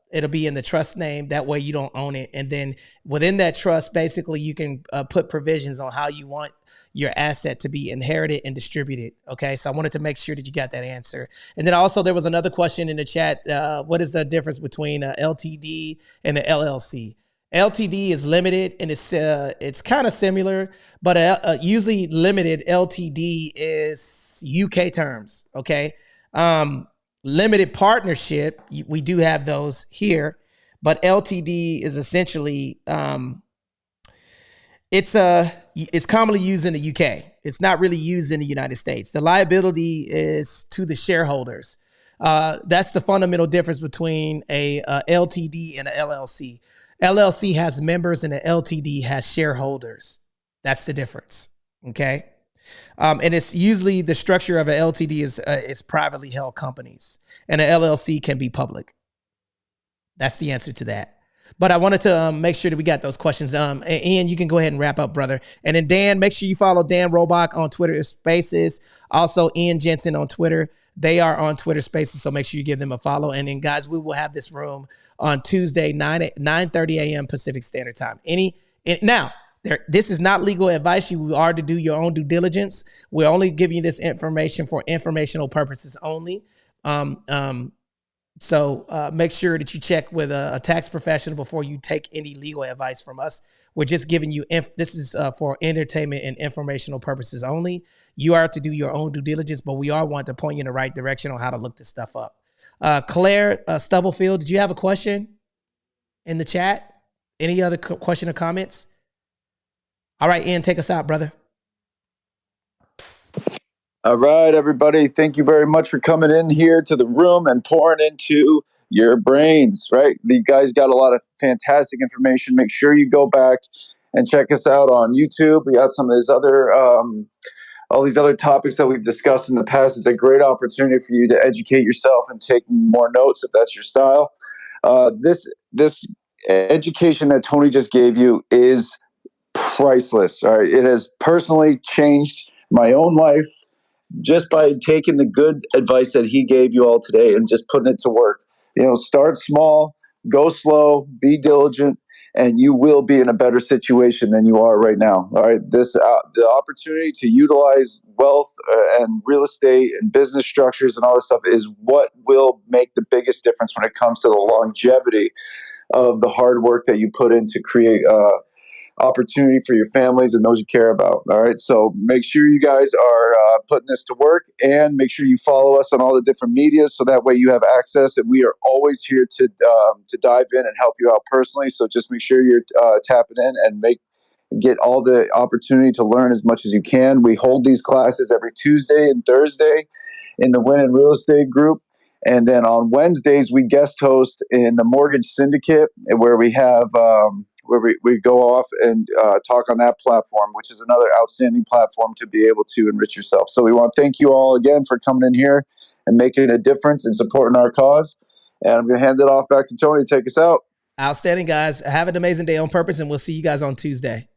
It'll be in the trust name. That way you don't own it. And then within that trust, basically you can put provisions on how you want your asset to be inherited and distributed. Okay. So I wanted to make sure that you got that answer. And then also there was another question in the chat. What is the difference between a LTD and an LLC? LTD is limited, and it's kind of similar, but usually limited LTD is UK terms. Okay. Limited partnership, we do have those here, but LTD is essentially it's commonly used in the UK. It's not really used in the United States. The liability is to the shareholders. That's the fundamental difference between a LTD and a LLC. LLC has members and a LTD has shareholders. That's the difference. Okay. And it's usually the structure of an LTD is privately held companies, and an LLC can be public. That's the answer to that. But I wanted to make sure that we got those questions. Ian, you can go ahead and wrap up, brother. And then Dan, make sure you follow Dan Robach on Twitter Spaces. Also, Ian Jensen on Twitter. They are on Twitter Spaces, so make sure you give them a follow. And then, guys, we will have this room on Tuesday, 9:30 a.m. Pacific Standard Time. Now, this is not legal advice. You are to do your own due diligence. We're only giving you this information for informational purposes only. So make sure that you check with a tax professional before you take any legal advice from us. We're just giving you, this is for entertainment and informational purposes only. You are to do your own due diligence, but we are wanting to point you in the right direction on how to look this stuff up. Claire Stubblefield, did you have a question in the chat? Any other question or comments? All right, Ian, take us out, brother. All right, everybody. Thank you very much for coming in here to the room and pouring into your brains, right? The guys got a lot of fantastic information. Make sure you go back and check us out on YouTube. We got some of these other, all these other topics that we've discussed in the past. It's a great opportunity for you to educate yourself and take more notes if that's your style. This education that Tony just gave you is priceless. All right. It has personally changed my own life just by taking the good advice that he gave you all today and just putting it to work. Start small, go slow, be diligent, and you will be in a better situation than you are right now. All right. The opportunity to utilize wealth and real estate and business structures and all this stuff is what will make the biggest difference when it comes to the longevity of the hard work that you put in to create opportunity for your families and those you care about. All right. So make sure you guys are putting this to work, and make sure you follow us on all the different medias so that way you have access. And we are always here to dive in and help you out personally. So just make sure you're tapping in and get all the opportunity to learn as much as you can. We hold these classes every Tuesday and Thursday in the Win in Real Estate group. And then on Wednesdays, we guest host in the Mortgage Syndicate, where we have where we go off and talk on that platform, which is another outstanding platform to be able to enrich yourself. So we want to thank you all again for coming in here and making a difference and supporting our cause. And I'm going to hand it off back to Tony to take us out. Outstanding, guys. Have an amazing day on purpose, and we'll see you guys on Tuesday.